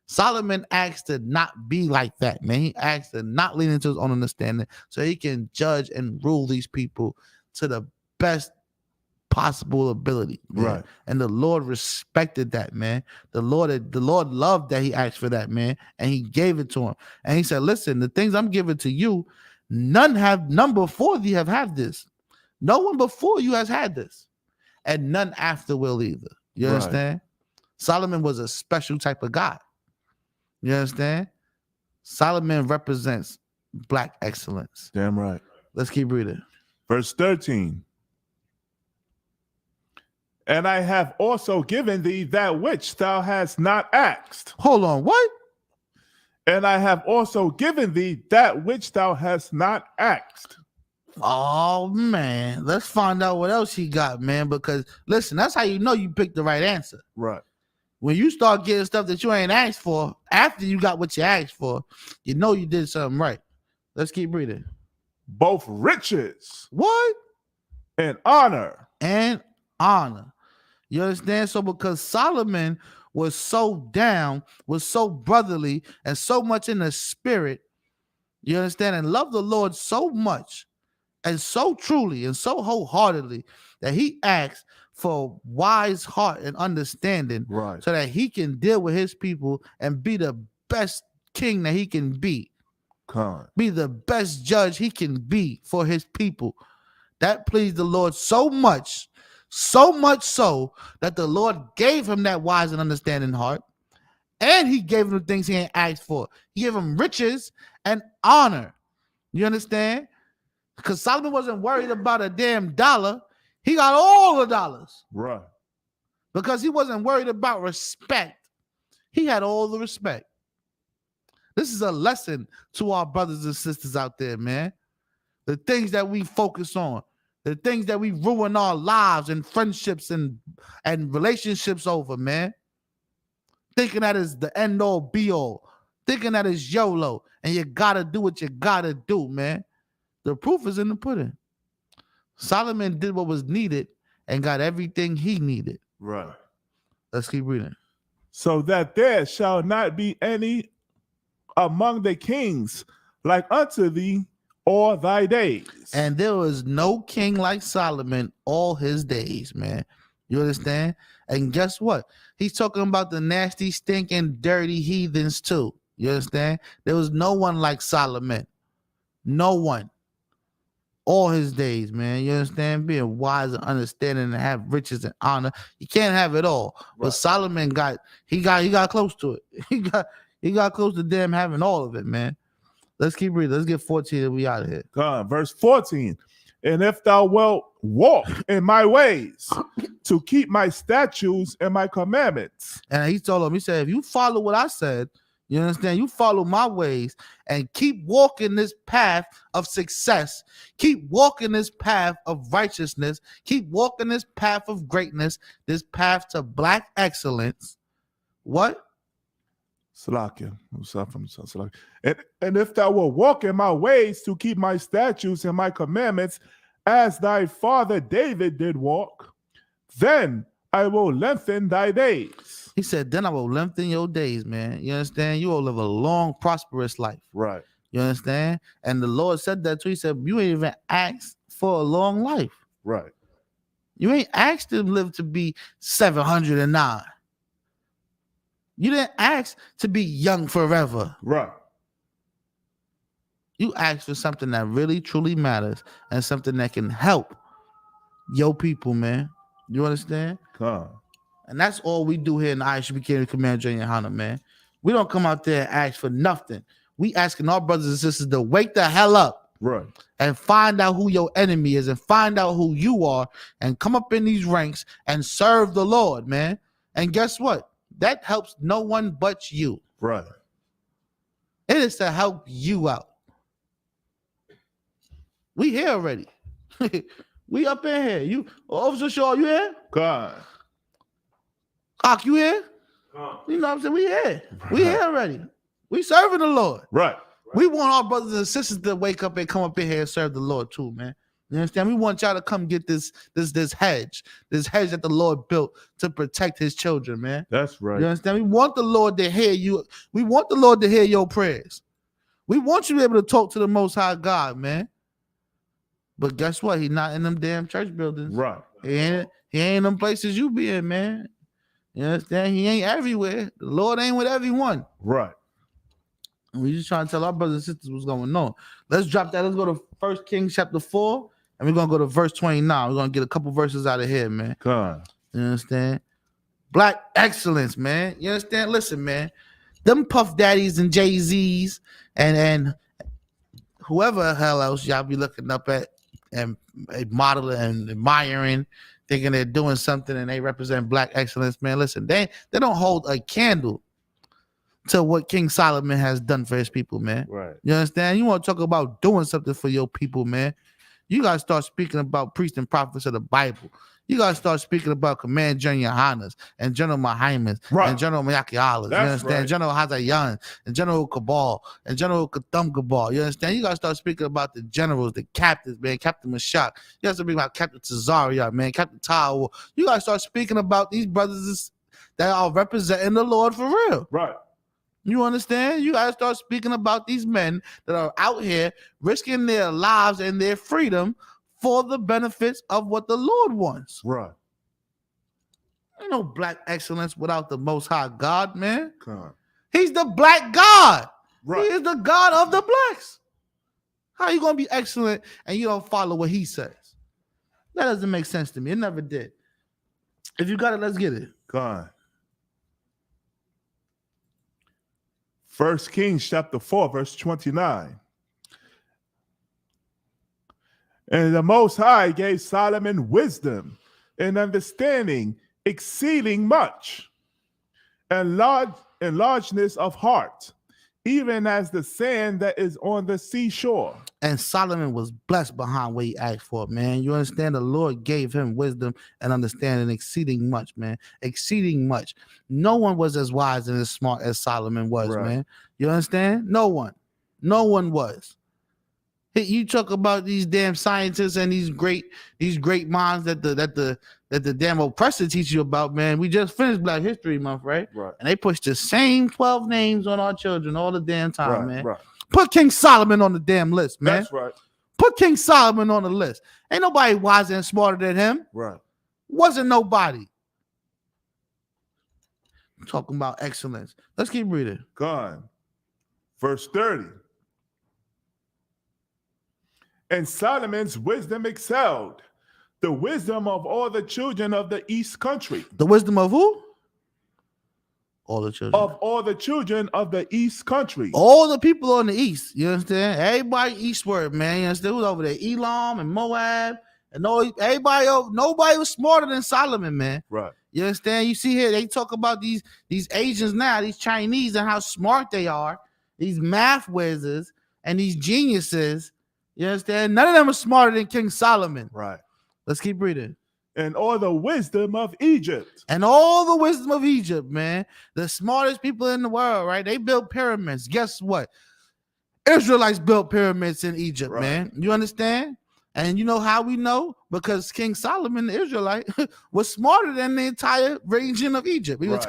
Solomon asked to not be like that, man. He asked to not lean into his own understanding so he can judge and rule these people to the best possible ability, man. Right. And the Lord respected that, man. The Lord loved that he asked for that, man, and he gave it to him. And he said, listen, the things I'm giving to you, none before thee have had this. No one before you has had this, and none after will either. You Right. understand? Solomon was a special type of guy. You understand? Solomon represents black excellence. Damn right. Let's keep reading. Verse 13. And I have also given thee that which thou hast not asked. Hold on, what? And I have also given thee that which thou hast not asked. Oh man, let's find out what else he got, man. Because listen, that's how you know you picked the right answer. Right. When you start getting stuff that you ain't asked for after you got what you asked for, you know you did something right. Let's keep reading. Both riches What? and honor. And honor. You understand? So because Solomon was so down, was so brotherly, and so much in the spirit, you understand, and loved the Lord so much, and so truly, and so wholeheartedly, that he asked for wise heart and understanding Right. so that he can deal with his people and be the best king that he can be the best judge he can be for his people. That pleased the Lord so much so that the Lord gave him that wise and understanding heart, and he gave him the things he ain't asked for. He gave him riches and honor. You understand? Because Solomon wasn't worried about a damn dollar. He got all the dollars. Right. Because he wasn't worried about respect. He had all the respect. This is a lesson to our brothers and sisters out there, man. The things that we focus on, the things that we ruin our lives and friendships and relationships over, man. Thinking that is the end all be all. Thinking that is YOLO. And you gotta do what you gotta do, man. The proof is in the pudding. Solomon did what was needed and got everything he needed. Right. Let's keep reading. So that there shall not be any among the kings like unto thee all thy days. And there was no king like Solomon all his days, man. You understand? And guess what? He's talking about the nasty, stinking, dirty heathens too. You understand? There was no one like Solomon. No one. All his days, man. You understand? Being wise and understanding and have riches and honor. You can't have it all. But Right. Solomon got close to it. He got close to damn having all of it, man. Let's keep reading. Let's get 14 and we out of here. Verse 14. And if thou wilt walk in my ways to keep my statutes and my commandments. And he told him, he said, if you follow what I said, you understand, you follow my ways and keep walking this path of success, keep walking this path of righteousness, keep walking this path of greatness, this path to black excellence. What? Salakia. And if thou wilt walk in my ways to keep my statutes and my commandments, as thy father David did walk, then I will lengthen thy days. He said, then I will lengthen your days, man. You understand? You will live a long, prosperous life. Right. You understand? And the Lord said that too. He said, you ain't even asked for a long life. Right. You ain't asked to live to be 709. You didn't ask to be young forever. Right. You asked for something that really, truly matters and something that can help your people, man. You understand? Come. And that's all we do here in the ISUPK Command Junior Hunter, man. We don't come out there and ask for nothing. We asking our brothers and sisters to wake the hell up. Right. And find out who your enemy is and find out who you are and come up in these ranks and serve the Lord, man. And guess what? That helps no one but you. Right. It is to help you out. We here already. We up in here. You, Officer Shaw, you here? God. Ak, you here? You know what I'm saying? We here. We here already. We serving the Lord. Right. We want our brothers and sisters to wake up and come up in here and serve the Lord too, man. You understand? We want y'all to come get this hedge that the Lord built to protect his children, man. That's right. You understand? We want the Lord to hear you. We want the Lord to hear your prayers. We want you to be able to talk to the Most High God, man. But guess what? He's not in them damn church buildings. Right. He ain't in them places you be in, man. You understand? He ain't everywhere. The Lord ain't with everyone. Right. We just trying to tell our brothers and sisters what's going on. Let's drop that. Let's go to 1 Kings chapter 4, and we're going to go to verse 29. We're going to get a couple verses out of here, man. God. You understand? Black excellence, man. You understand? Listen, man. Them Puff Daddies and Jay-Z's and whoever the hell else y'all be looking up at and modeling and admiring, thinking they're doing something and they represent black excellence, man. Listen, they don't hold a candle to what King Solomon has done for his people, man. Right. You understand? You want to talk about doing something for your people, man. You got to start speaking about priests and prophets of the Bible. You got to start speaking about Command General Yohanas and General Mahimas and General Mayakialas. You understand? Right. General Hazayan and General Cabal and General Katham Cabal. You understand? You got to start speaking about the generals, the captains, man. Captain Mashak. You got to speak about Captain Tazaria, man. Captain Tawa. You got to start speaking about these brothers that are representing the Lord for real. Right. You understand? You got to start speaking about these men that are out here risking their lives and their freedom for the benefits of what the Lord wants. Right. Ain't no black excellence without the Most High God, man. God. He's the black God. Right. He is the God of the blacks. How you going to be excellent and you don't follow what he says? That doesn't make sense to me. It never did. If you got it, let's get it. God. 1 Kings chapter 4, verse 29. And the Most High gave Solomon wisdom and understanding exceeding much, and largeness of heart, even as the sand that is on the seashore. And Solomon was blessed behind what he asked for, man. You understand? The Lord gave him wisdom and understanding exceeding much, man. Exceeding much. No one was as wise and as smart as Solomon was, Right. man. You understand? No one. No one was. You talk about these damn scientists and these great minds that the damn oppressor teach you about, man. We just finished Black History Month, right? Right. And they push the same 12 names on our children all the damn time, man. Right. Put King Solomon on the damn list, man. That's right. Put King Solomon on the list. Ain't nobody wiser and smarter than him. Right. Wasn't nobody. I'm talking about excellence. Let's keep reading. God. Verse 30. And Solomon's wisdom excelled the wisdom of all the children of the east country. The wisdom of who? All the children. Of all the children of the east country. All the people on the east. You understand? Everybody eastward, man. You understand? It was over there. Elam and Moab. And everybody else, nobody was smarter than Solomon, man. Right. You understand? You see here, they talk about these Asians now, these Chinese, and how smart they are. These math wizards and these geniuses. You understand? None of them are smarter than King Solomon. Right. Let's keep reading. And all the wisdom of Egypt. And all the wisdom of Egypt, man. The smartest people in the world, right? They built pyramids. Guess what? Israelites built pyramids in Egypt, Right. man. You understand? And you know how we know? Because King Solomon, the Israelite, was smarter than the entire region of Egypt. He was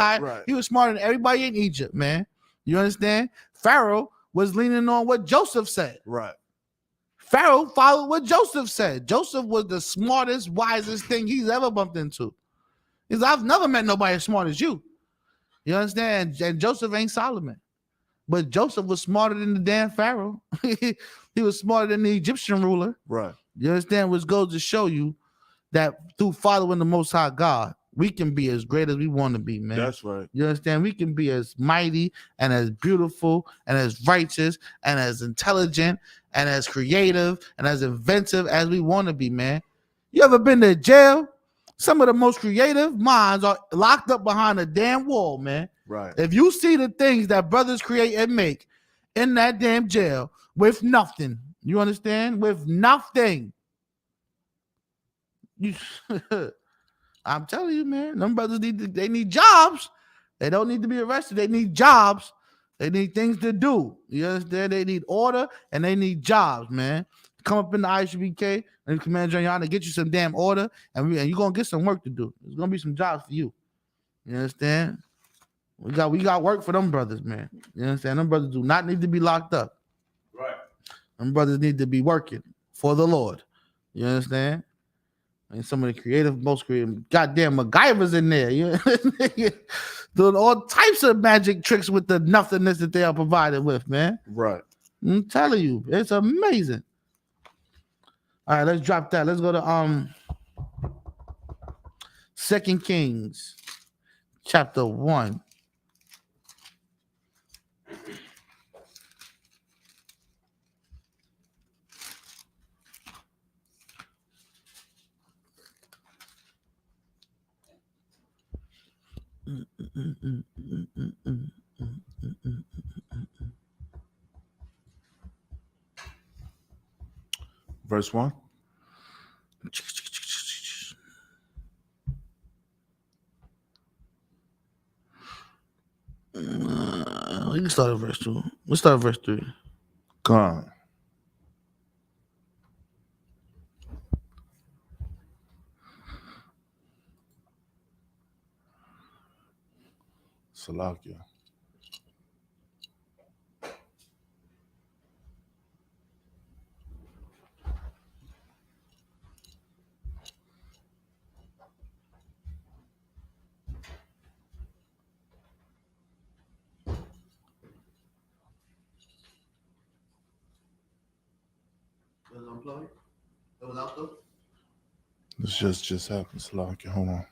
He was smarter than everybody in Egypt, man. You understand? Pharaoh was leaning on what Joseph said. Right. Pharaoh followed what Joseph said. Joseph was the smartest, wisest thing he's ever bumped into. He's, I've never met nobody as smart as you. You understand? And Joseph ain't Solomon. But Joseph was smarter than the damn Pharaoh. He was smarter than the Egyptian ruler. Right. You understand? Which goes to show you that through following the Most High God, we can be as great as we want to be, man. That's right. You understand? We can be as mighty and as beautiful and as righteous and as intelligent and as creative and as inventive as we want to be, man. You ever been to jail? Some of the most creative minds are locked up behind a damn wall, man. Right. If you see the things that brothers create and make in that damn jail with nothing, you understand? With nothing. I'm telling you, man, them brothers they need jobs. They don't need to be arrested. They need jobs. They need things to do. You understand? They need order and they need jobs, man. come up in the ISBK and Command General to get you some damn order, and you're gonna get some work to do. There's gonna be some jobs for you. You understand? We got work for them brothers, man. You understand? Them brothers do not need to be locked up. Right. Them brothers need to be working for the Lord. You understand? And some of the most creative, goddamn MacGyver's in there. You doing all types of magic tricks with the nothingness that they are provided with, man. Right. I'm telling you, it's amazing. All right, let's drop that. Let's go to 2 Kings chapter 1. Verse 1. We can start at verse 2. Let's start at verse 3. Gone. Salakia. This just happened, Salakia. Hold on.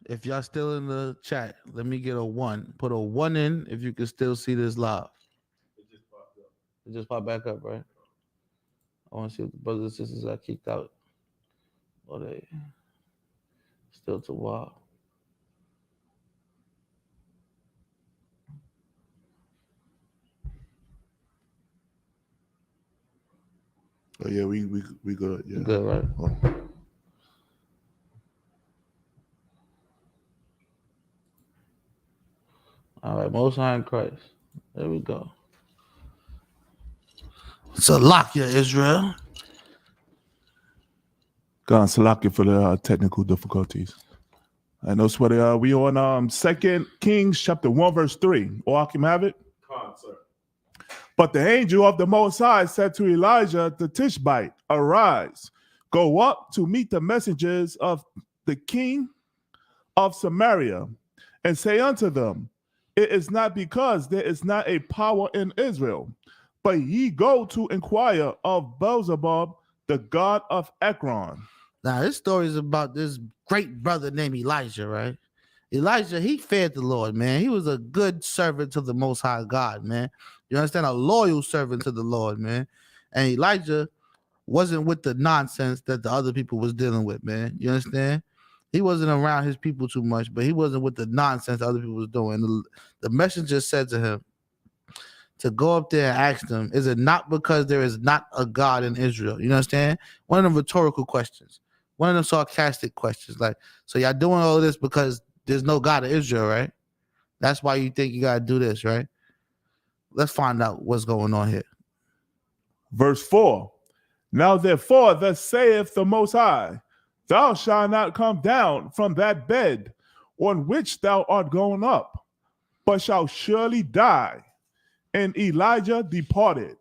If y'all still in the chat, let me get a 1. Put a 1 in if you can still see this live. It just popped back up, right? I want to see if the brothers and sisters got kicked out. Or they still too wild. Oh yeah, we good. Yeah. Good, right? Oh. All right, Most High in Christ. There we go. Salakia, Israel. Gone, Salakia for the technical difficulties. I know sweater. We on 2 Kings chapter 1 verse 3. Or I can have it. Sir. But the angel of the Most High said to Elijah the Tishbite, "Arise, go up to meet the messengers of the king of Samaria, and say unto them, It is not because there is not a power in Israel, but ye go to inquire of Beelzebub, the god of Ekron." Now, this story is about this great brother named Elijah, right? Elijah, he feared the Lord, man. He was a good servant to the Most High God, man. You understand? A loyal servant to the Lord, man. And Elijah wasn't with the nonsense that the other people was dealing with, man. You understand? He wasn't around his people too much, but he wasn't with the nonsense other people was doing. The messenger said to him, to go up there and ask them, is it not because there is not a God in Israel? You understand? One of them rhetorical questions, one of them sarcastic questions. Like, so y'all doing all this because there's no God in Israel, right? That's why you think you got to do this, right? Let's find out what's going on here. Verse 4. Now therefore, thus saith the Most High, thou shalt not come down from that bed on which thou art going up, but shalt surely die. And Elijah departed.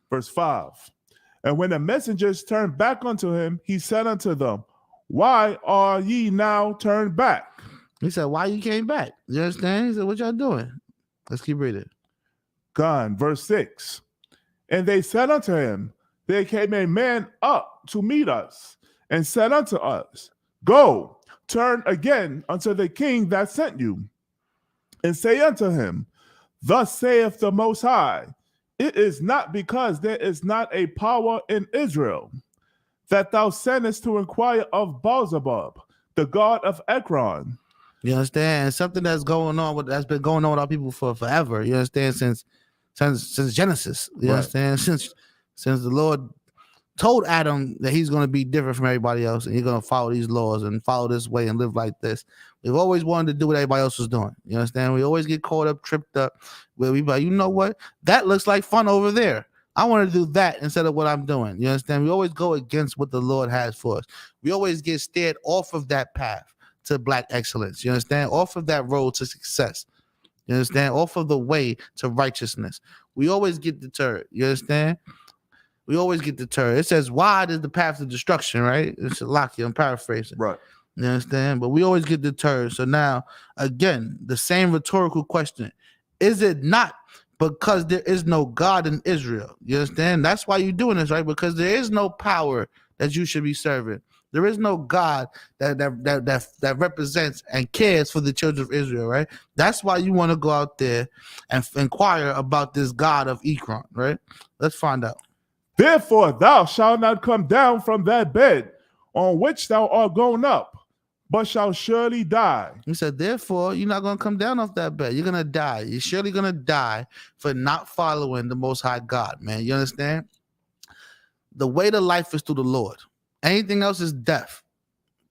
Verse 5. And when the messengers turned back unto him, he said unto them, why are ye now turned back? He said, why you came back? You understand? He said, what y'all doing? Let's keep reading. Gone. Verse 6. And they said unto him, there came a man up to meet us, and said unto us, go, turn again unto the king that sent you, and say unto him, thus saith the Most High, it is not because there is not a power in Israel that thou sendest to inquire of Beelzebub, the god of Ekron. You understand? Something that's going on with that's been going on with our people for forever. You understand? Since Genesis. You Right. understand? Since the Lord told Adam that he's going to be different from everybody else and he's going to follow these laws and follow this way and live like this. We've always wanted to do what everybody else was doing. You understand? We always get caught up, tripped up, where we like, you know what? That looks like fun over there. I want to do that instead of what I'm doing. You understand? We always go against what the Lord has for us. We always get steered off of that path to black excellence. You understand? Off of that road to success. You understand? Off of the way to righteousness. We always get deterred. You understand? We always get deterred. It says, wide is the path to destruction, right? It's Locke, I'm paraphrasing. Right. You understand? But we always get deterred. So now, again, the same rhetorical question. Is it not because there is no God in Israel? You understand? That's why you're doing this, right? Because there is no power that you should be serving. There is no God that represents and cares for the children of Israel, right? That's why you want to go out there and inquire about this God of Ekron, right? Let's find out. Therefore thou shalt not come down from that bed on which thou art going up, but shalt surely die. He said, therefore, you're not going to come down off that bed. You're going to die. You're surely going to die for not following the Most High God, man. You understand? The way to life is through the Lord. Anything else is death.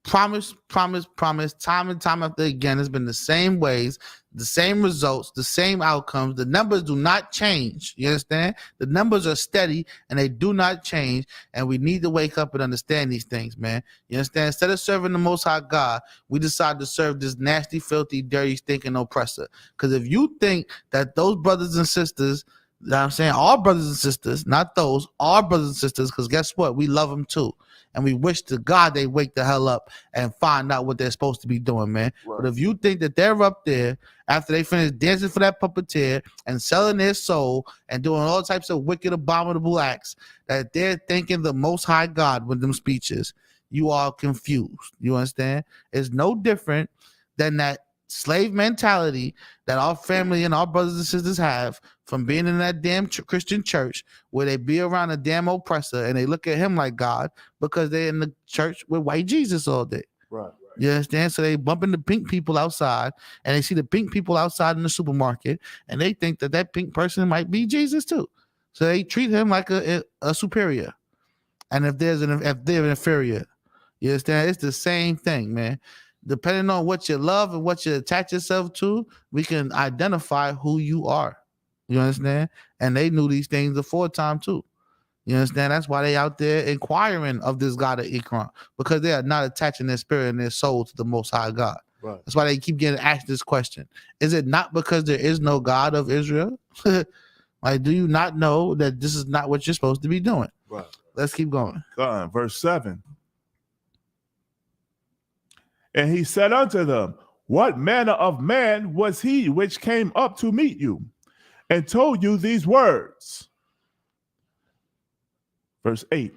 Promise, promise, promise. Time and time after again, it's been the same ways, the same results, the same outcomes. The numbers do not change. You understand? The numbers are steady and they do not change. And we need to wake up and understand these things, man. You understand? Instead of serving the Most High God, we decide to serve this nasty, filthy, dirty, stinking oppressor. Because if you think that those brothers and sisters, you know what I'm saying, our brothers and sisters, not those, our brothers and sisters, because guess what? We love them too. And we wish to God they wake the hell up and find out what they're supposed to be doing, man. Right. But if you think that they're up there after they finish dancing for that puppeteer and selling their soul and doing all types of wicked, abominable acts, that they're thinking the Most High God with them speeches, you are confused. You understand? It's no different than that slave mentality that our family and our brothers and sisters have from being in that damn Christian church where they be around a damn oppressor and they look at him like God because they're in the church with white Jesus all day. Right. You understand? So they bump into pink people outside and they see the pink people outside in the supermarket and they think that that pink person might be Jesus too. So they treat him like a superior. And if they're inferior, you understand? It's the same thing, man. Depending on what you love and what you attach yourself to, we can identify who you are. You understand? And they knew these things before time too. You understand? That's why they out there inquiring of this God of Ekron, because they are not attaching their spirit and their soul to the Most High God. Right. That's why they keep getting asked this question. Is it not because there is no God of Israel? Like, do you not know that this is not what you're supposed to be doing? Right. Let's keep going. Verse 7. And he said unto them, what manner of man was he which came up to meet you and told you these words? Verse 8.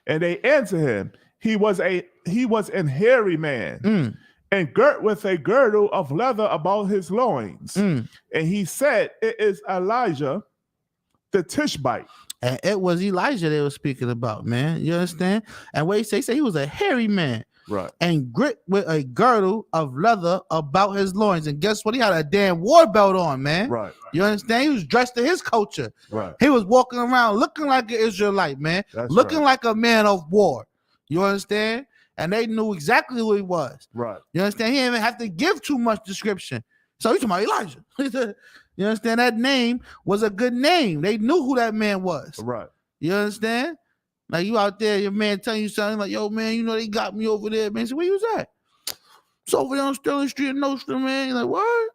And they answered him, he was an hairy man, and girt with a girdle of leather about his loins. And he said, it is Elijah the Tishbite. And it was Elijah they were speaking about, man. You understand? And what he say he was a hairy man. Right. and girt with a girdle of leather about his loins. And guess what? He had a damn war belt on, man. Right. You understand? He was dressed in his culture. Right. He was walking around looking like an Israelite, man. That's looking right. like a man of war. You understand? And they knew exactly who he was. Right. You understand? He didn't even have to give too much description. So he's talking about Elijah. You understand? That name was a good name. They knew who that man was. Right. You understand? Like you out there, your man telling you something like, yo, man, you know they got me over there, man. So where you was at? It's over there on Sterling Street in Nostrum, man. You're like, what?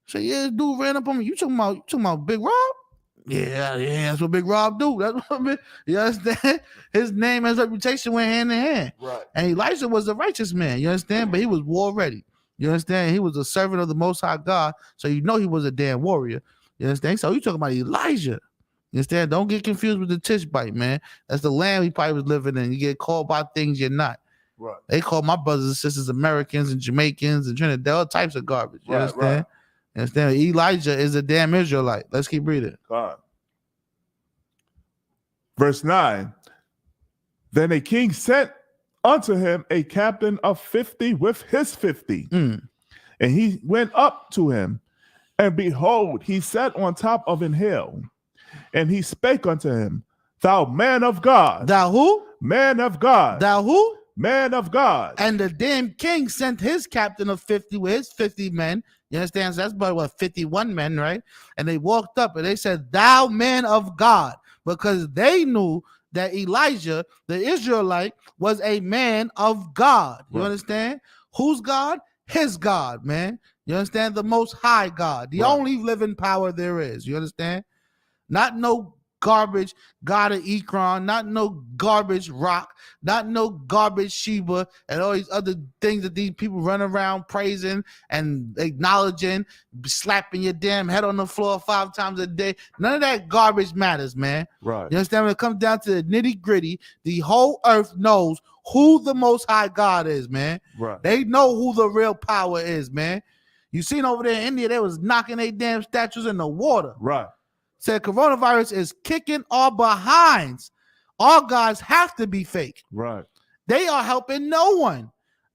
Say, yeah, this dude ran up on me. You talking about Big Rob? Yeah, that's what Big Rob do. That's what you understand? His name and his reputation went hand in hand. Right. And Elijah was a righteous man, you understand? But he was war ready. You understand? He was a servant of the Most High God, so you know he was a damn warrior. You understand? So you talking about Elijah. You understand? Don't get confused with the Tishbite, man. That's the land he probably was living in. You get called by things you're not. Right. They call my brothers and sisters Americans and Jamaicans and Trinidad, all types of garbage. You Right, understand? right. You understand? Elijah is a damn Israelite. Let's keep reading. God. Verse 9. Then a king sent unto him a captain of 50 with his 50. Mm. And he went up to him, and behold, he sat on top of an hill. And he spake unto him, Thou man of God, Thou who? man of God, Thou who? man of God. And the damn king sent his captain of 50 with his 50 men. You understand? So that's about what 51 men, right? And they walked up and they said, Thou man of God, because they knew that Elijah, the Israelite, was a man of God. You Right. understand? Whose God? His God, man. You understand? The Most High God, the Right. only living power there is. You understand? Not no garbage God of Ekron, not no garbage Rock, not no garbage Sheba, and all these other things that these people run around praising and acknowledging, slapping your damn head on the floor 5 times a day. None of that garbage matters, man. Right. You understand? When it comes down to the nitty gritty, the whole earth knows who the Most High God is, man. Right. They know who the real power is, man. You seen over there in India, they was knocking their damn statues in the water. Right. Said coronavirus is kicking our behinds. Our gods have to be fake. Right. They are helping no one.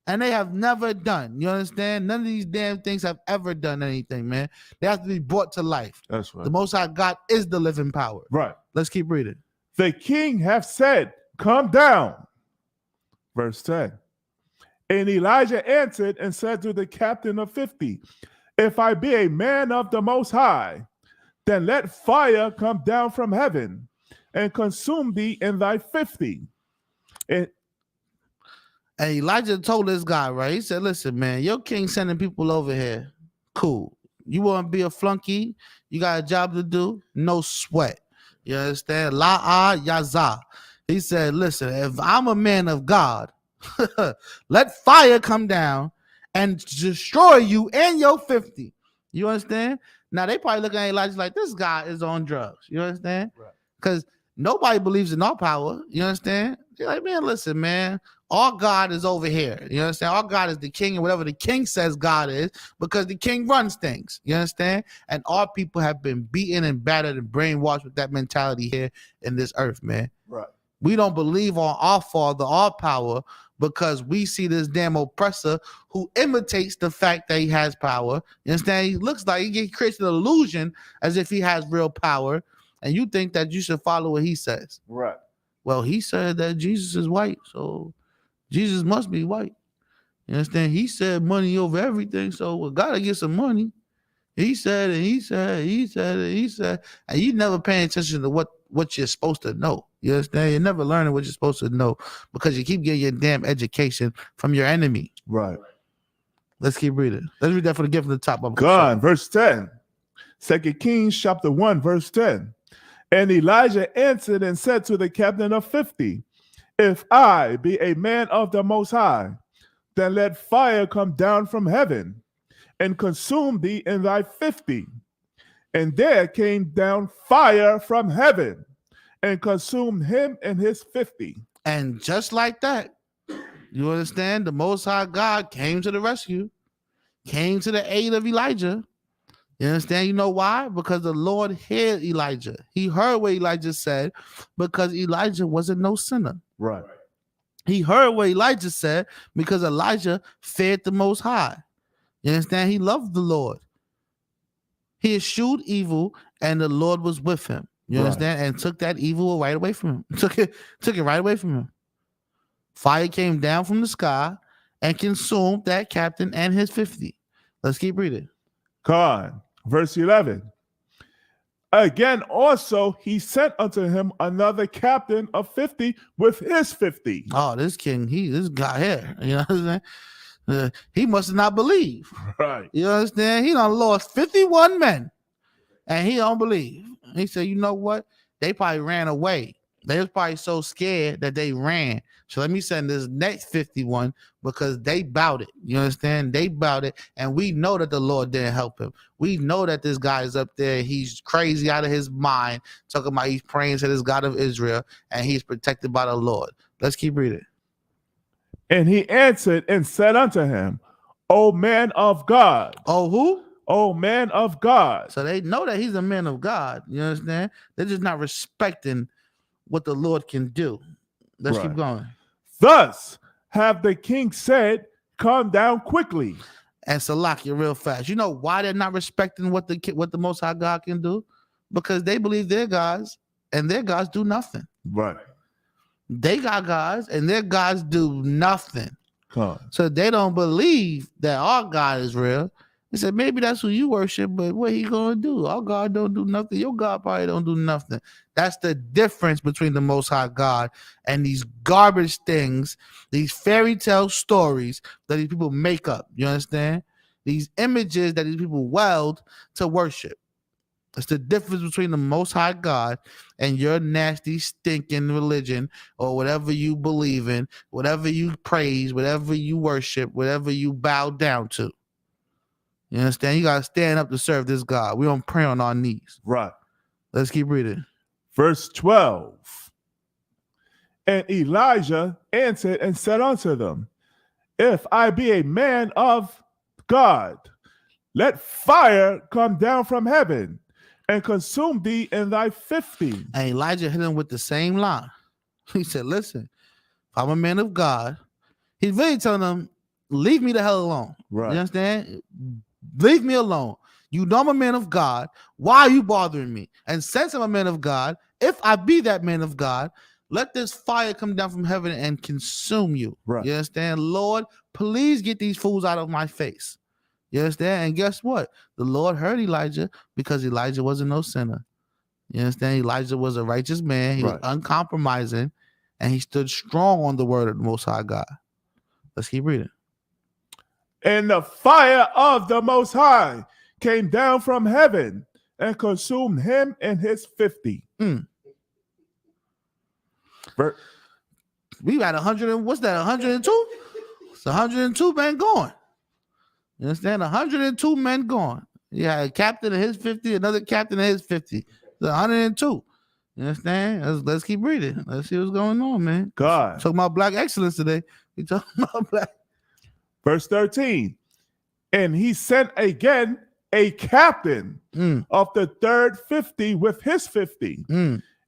And they have never done. You understand? None of these damn things have ever done anything, man. They have to be brought to life. That's right. The Most High God is the living power. Right. Let's keep reading. The king hath said, Come down. Verse 10. And Elijah answered and said to the captain of 50, If I be a man of the Most High, then let fire come down from heaven and consume thee in thy 50. And And Elijah told this guy, right? He said, listen, man, your king sending people over here. Cool. You want to be a flunky? You got a job to do? No sweat. You understand? La'ah yazah. He said, listen, if I'm a man of God, let fire come down and destroy you and your 50. You understand? Now, they probably looking at Elijah like, this guy is on drugs. You understand? Right. Because nobody believes in our power. You understand? They're like, man, listen, man, our God is over here. You understand? Our God is the king, and whatever the king says God is, because the king runs things. You understand? And our people have been beaten and battered and brainwashed with that mentality here in this earth, man. right. We don't believe on our Father, our power, because we see this damn oppressor who imitates the fact that he has power. You understand? He looks like he creates an illusion as if he has real power, and you think that you should follow what he says. Right. Well, he said that Jesus is white, so Jesus must be white. You understand? He said money over everything, so we gotta get some money. He said, and he said, and you never paying attention to what you're supposed to know. You understand? You're never learning what you're supposed to know because you keep getting your damn education from your enemy. Right. Let's keep reading. Let's read that for the gift from the top. God, verse 10. 2 Kings chapter 1, verse 10. And Elijah answered and said to the captain of 50, If I be a man of the Most High, then let fire come down from heaven and consume thee in thy 50. And there came down fire from heaven and consumed him in his 50. And just like that, you understand, the Most High God came to the rescue, came to the aid of Elijah. You understand? You know why? Because the Lord heard Elijah. He heard what Elijah said because Elijah wasn't no sinner. Right. He heard what Elijah said because Elijah feared the Most High. You understand? He loved the Lord. He eschewed evil, and the Lord was with him. You Right. understand? And took that evil right away from him. Took it right away from him. Fire came down from the sky and consumed that captain and his 50. Let's keep reading. God, verse 11. Again, also he sent unto him another captain of 50 with his 50. Oh, this king, this guy here. You know what I'm saying? He must have not believed. Right. You understand? He done lost 51 men, and he don't believe. He said, you know what? They probably ran away. They was probably so scared that they ran. So let me send this next 51 because they bowed it. You understand? They bowed it, and we know that the Lord didn't help him. We know that this guy is up there. He's crazy out of his mind, talking about he's praying to this God of Israel, and he's protected by the Lord. Let's keep reading. And he answered and said unto him, O man of God. Oh, who? O man of God. So they know that he's a man of God. You understand? They're just not respecting what the Lord can do. Let's Right. keep going. Thus have the king said, come down quickly. And Salakia real fast. You know why they're not respecting what the Most High God can do? Because they believe their gods, and their gods do nothing. Right. They got gods, and their gods do nothing. Come. So they don't believe that our God is real. They said, maybe that's who you worship, but what he gonna do? Our God don't do nothing. Your God probably don't do nothing. That's the difference between the Most High God and these garbage things, these fairy tale stories that these people make up. You understand? These images that these people weld to worship. That's the difference between the Most High God and your nasty, stinking religion, or whatever you believe in, whatever you praise, whatever you worship, whatever you bow down to. You understand? You got to stand up to serve this God. We don't pray on our knees. Right. Let's keep reading. Verse 12. And Elijah answered and said unto them, if I be a man of God, let fire come down from heaven and consume thee in thy 50. And Elijah hit him with the same line. He said, listen, if I'm a man of God, he's really telling them, leave me the hell alone. Right. You understand? Leave me alone. You know I'm a man of God. Why are you bothering me? And since I'm a man of God, if I be that man of God, let this fire come down from heaven and consume you. Right. You understand? Lord, please get these fools out of my face. You understand? And guess what? The Lord heard Elijah because Elijah wasn't no sinner. You understand? Elijah was a righteous man. He was uncompromising, and he stood strong on the word of the Most High God. Let's keep reading. And the fire of the Most High came down from heaven and consumed him and his 50. We got 100 and what's that? 102? It's 102 men gone. You understand? 102 men gone. Yeah, a captain and his 50, another captain and his 50. It's 102. You understand? Let's keep reading. Let's see what's going on, man. God. Talking about black excellence today. We talking about black. Verse 13. And he sent again a captain of the third 50 with his 50.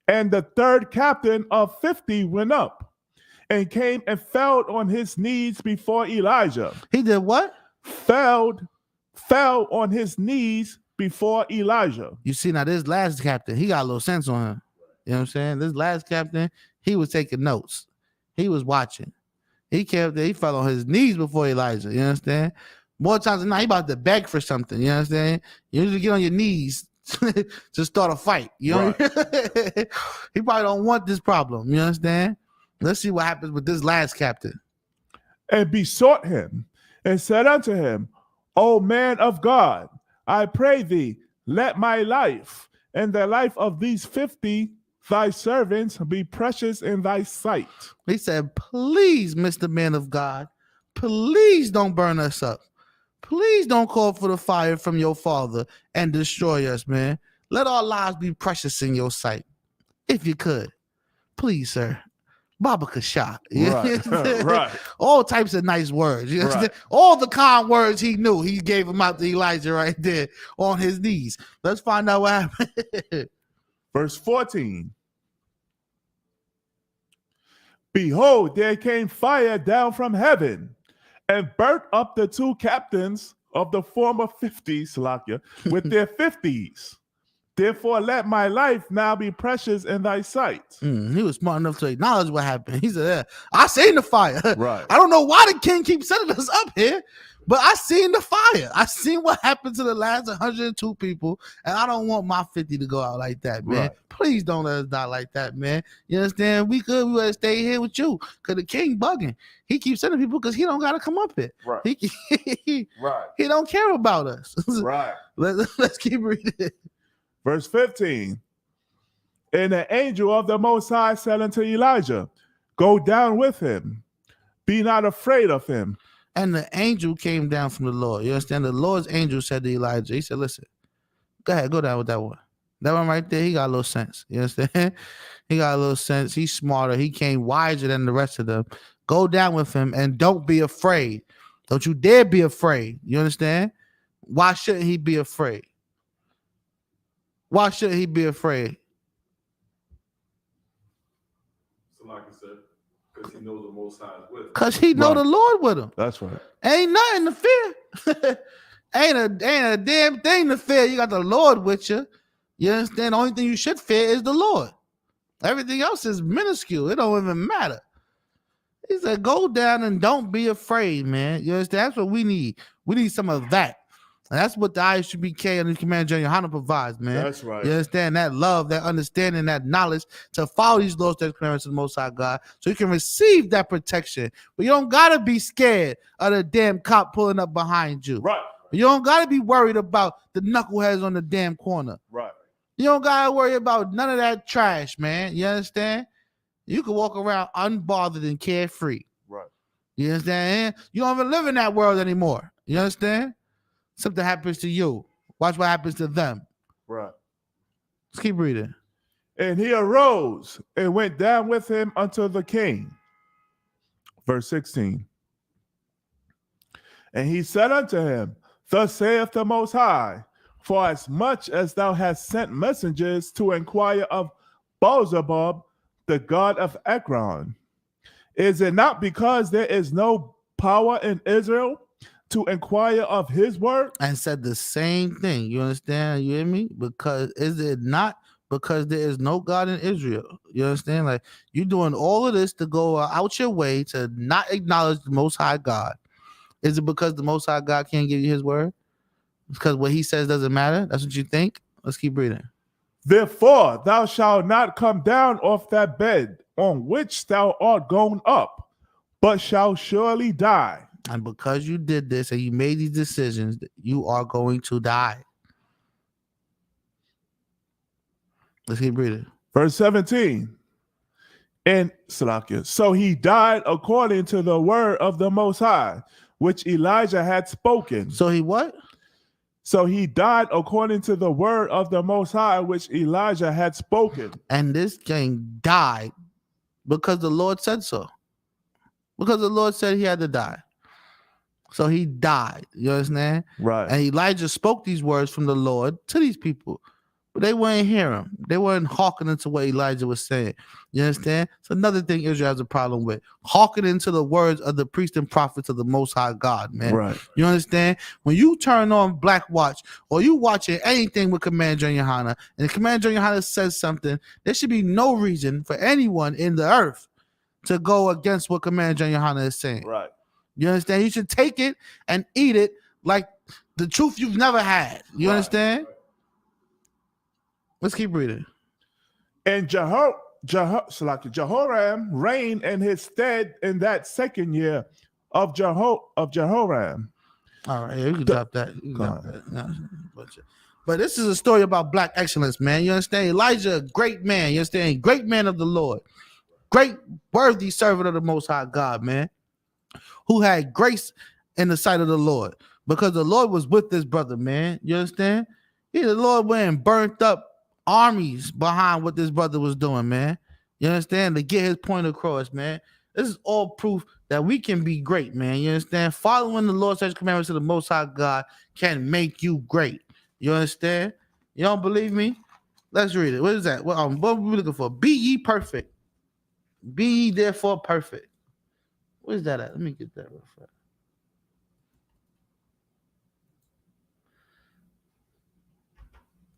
And the third captain of 50 went up and came and fell on his knees before Elijah. He did what? Fell on his knees before Elijah. You see, now this last captain, he got a little sense on him. You know what I'm saying? This last captain, he was taking notes. He was watching. He fell on his knees before Elijah. You understand? More times than not, he about to beg for something. You understand? You usually get on your knees to start a fight. You know? Right. He probably don't want this problem. You understand? Let's see what happens with this last captain. And besought him and said unto him, O man of God, I pray thee, let my life and the life of these 50 thy servants be precious in thy sight. He said, please, Mr. Man of God, please don't burn us up. Please don't call for the fire from your father and destroy us, man. Let our lives be precious in your sight. If you could. Please, sir. Baba Kasha. Right. Right. All types of nice words. You right. All the kind words he knew, he gave them out to Elijah right there on his knees. Let's find out what happened. Verse 14. behold, there came fire down from heaven and burnt up the two captains of the former 50s, Salakia, with their 50s. Therefore, let my life now be precious in thy sight. He was smart enough to acknowledge what happened. He said, yeah, I seen the fire. Right. I don't know why the king keeps sending us up here, but I seen the fire. I seen what happened to the last 102 people, and I don't want my 50 to go out like that, man. Right. Please don't let us die like that, man. You understand? We would stay here with you, because the king bugging. He keeps sending people because he don't got to come up here. Right. He Right. don't care about us. Right. Let's keep reading. Verse 15. And the angel of the Most High said unto Elijah, go down with him. Be not afraid of him. And the angel came down from the Lord. You understand? The Lord's angel said to Elijah, he said, listen, go ahead, go down with that one. That one right there, he got a little sense. You understand? He got a little sense. He's smarter. He came wiser than the rest of them. Go down with him and don't be afraid. Don't you dare be afraid. You understand? Why shouldn't he be afraid? Why should he be afraid? So like I said, because he knows the Most High is with him. Because he know Right. the Lord with him. That's right. Ain't nothing to fear. ain't a damn thing to fear. You got the Lord with you. You understand? The only thing you should fear is the Lord. Everything else is minuscule. It don't even matter. He said, go down and don't be afraid, man. You understand? That's what we need. We need some of that. And that's what the ISUBK and the Command General Yohana provides, man. That's right. You understand? That love, that understanding, that knowledge to follow these laws, that commandments of the Most High God, so you can receive that protection. But you don't gotta be scared of the damn cop pulling up behind you. Right. You don't gotta be worried about the knuckleheads on the damn corner. Right. You don't gotta worry about none of that trash, man. You understand? You can walk around unbothered and carefree. Right. You understand? You don't even live in that world anymore. You understand? Something happens to you. Watch what happens to them. Right. Let's keep reading. And he arose and went down with him unto the king. Verse 16. And he said unto him, thus saith the Most High, for as much as thou hast sent messengers to inquire of Beelzebub, the god of Ekron, is it not because there is no power in Israel to inquire of his word? And said the same thing. You understand? You hear me? Because is it not because there is no God in Israel? You understand? Like, you're doing all of this to go out your way to not acknowledge the Most High God. Is it because the Most High God can't give you his word? Because what he says doesn't matter? That's what you think? Let's keep reading. Therefore thou shalt not come down off that bed on which thou art gone up, but shalt surely die. And because you did this and you made these decisions, you are going to die. Let's keep reading. Verse 17. And Salakia, so he died according to the word of the Most High, which Elijah had spoken. So he what? So he died according to the word of the Most High, which Elijah had spoken. And this king died because the Lord said so. Because the Lord said he had to die. So he died. You understand? Right. And Elijah spoke these words from the Lord to these people. But they wouldn't hear him. They weren't hearkening to what Elijah was saying. You understand? It's another thing Israel has a problem with. Hearkening to the words of the priests and prophets of the Most High God, man. Right. You understand? When you turn on Black Watch or you watching anything with Command General Yohana, and Command General Yohana says something, there should be no reason for anyone in the earth to go against what Command General Yohana is saying. Right. You understand? You should take it and eat it like the truth you've never had. You Right. understand? Let's keep reading. And Jehoram reigned in his stead in that second year of Jehoram. All right, yeah, you can drop that. You can Go drop that. No, but this is a story about black excellence, man. You understand? Elijah, a great man. You understand? Great man of the Lord. Great, worthy servant of the Most High God, man. Who had grace in the sight of the Lord. Because the Lord was with this brother, man. You understand? Yeah, the Lord went and burnt up armies behind what this brother was doing, man. You understand? To get his point across, man. This is all proof that we can be great, man. You understand? Following the Lord's such commandments of the Most High God can make you great. You understand? You don't believe me? Let's read it. What is that? What are we looking for? Be ye perfect. Be ye therefore perfect. Where's that at? Let me get that real fast.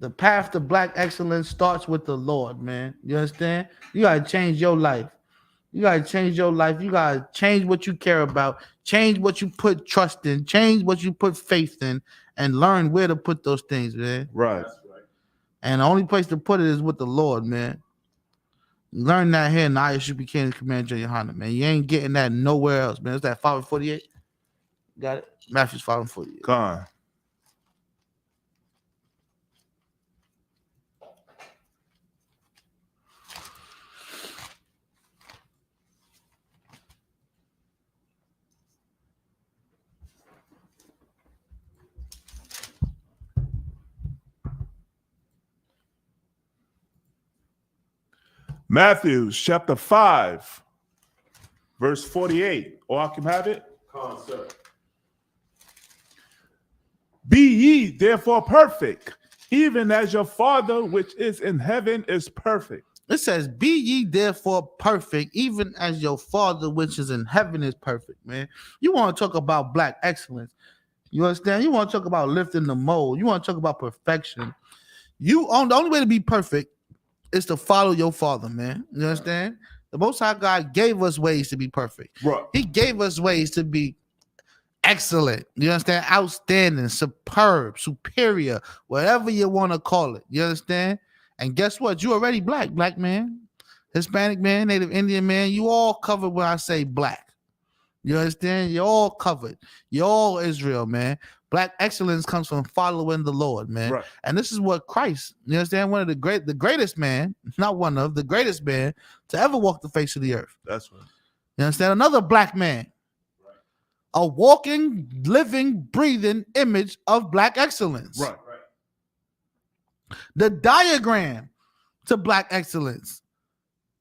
The path to black excellence starts with the Lord, man. You understand? You gotta change your life. You gotta change your life. You gotta change what you care about. Change what you put trust in. Change what you put faith in, and learn where to put those things, man. Right. That's right. And the only place to put it is with the Lord, man. Learn that here in ISU became Commander Johanna, man. You ain't getting that nowhere else, man. It's that 5:48. Got it? Matthew's 5:48. Gone. Matthew chapter 5, verse 48. Or I can have it. Concept. Be ye therefore perfect, even as your Father which is in heaven is perfect. It says, be ye therefore perfect, even as your Father which is in heaven is perfect, man. You want to talk about black excellence. You understand? You want to talk about lifting the mold. You want to talk about perfection. The only way to be perfect is to follow your Father, man. You understand? The Most High God gave us ways to be perfect. Right. He gave us ways to be excellent. You understand? Outstanding, superb, superior, whatever you want to call it. You understand? And guess what? You already black man, Hispanic man, Native Indian man. You all covered when I say black. You understand? You're all covered. You're all Israel, man. Black excellence comes from following the Lord, man. Right. And this is what Christ, you understand? The greatest man, not one of, the greatest man to ever walk the face of the earth. That's right. You understand? Another black man. A walking, living, breathing image of black excellence. Right. The diagram to black excellence.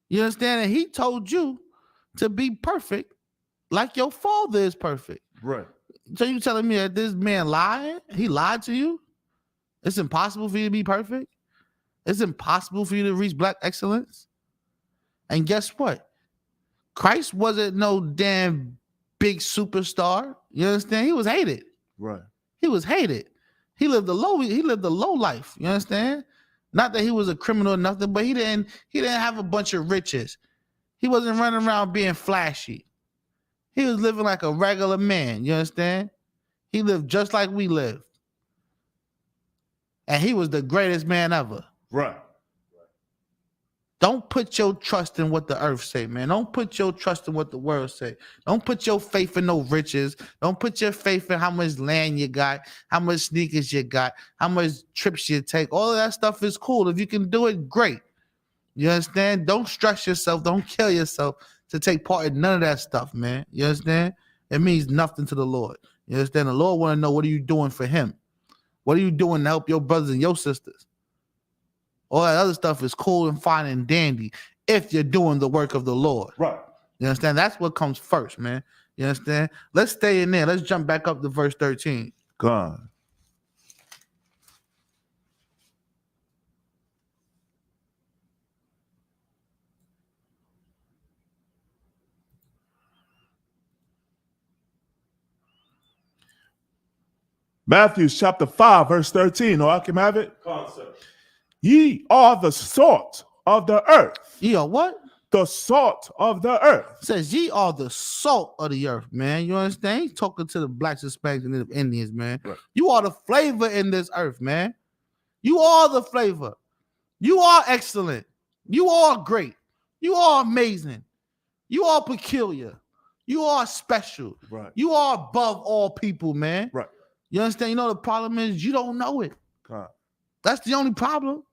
You understand? And he told you to be perfect like your Father is perfect. Right. So you telling me that this man lied? He lied to you? It's impossible for you to be perfect? It's impossible for you to reach black excellence? And guess what? Christ wasn't no damn big superstar. You understand? He was hated. Right. He was hated. He lived a low life. You understand? Not that he was a criminal or nothing, but he didn't have a bunch of riches. He wasn't running around being flashy. He was living like a regular man. You understand? He lived just like we lived. And he was the greatest man ever. Right. Don't put your trust in what the earth say, man. Don't put your trust in what the world say. Don't put your faith in no riches. Don't put your faith in how much land you got, how much sneakers you got, how much trips you take. All of that stuff is cool. If you can do it, great. You understand? Don't stress yourself. Don't kill yourself to take part in none of that stuff, man. You understand? It means nothing to the Lord. You understand? The Lord want to know, what are you doing for him? What are you doing to help your brothers and your sisters? All that other stuff is cool and fine and dandy if you're doing the work of the Lord. Right. You understand? That's what comes first, man. You understand? Let's stay in there. Let's jump back up to verse 13. Gone. Matthew chapter 5, verse 13. Or I can have it. Concept. Ye are the salt of the earth. Ye are what? The salt of the earth. It says ye are the salt of the earth, man. You understand? He's talking to the blacks, Hispanics, and Native Indians, man. Right. You are the flavor in this earth, man. You are the flavor. You are excellent. You are great. You are amazing. You are peculiar. You are special. Right. You are above all people, man. Right. You understand? You know the problem is you don't know it. Gone. That's the only problem,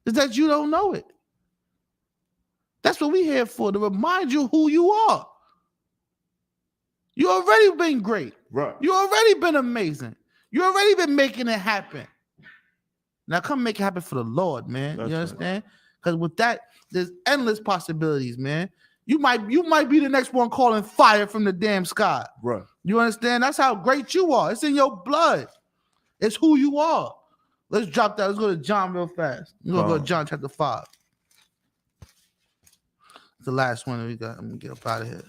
is that you don't know it. That's what we're here for, to remind you who you are. You already been great. Right. You already been amazing. You already been making it happen. Now come make it happen for the Lord, man. That's you right. understand? Because with that, there's endless possibilities, man. You might be the next one calling fire from the damn sky. Right. You understand? That's how great you are. It's in your blood. It's who you are. Let's drop that. Let's go to John real fast. We're going to go to John chapter 5. The last one that we got. I'm gonna get up out of here.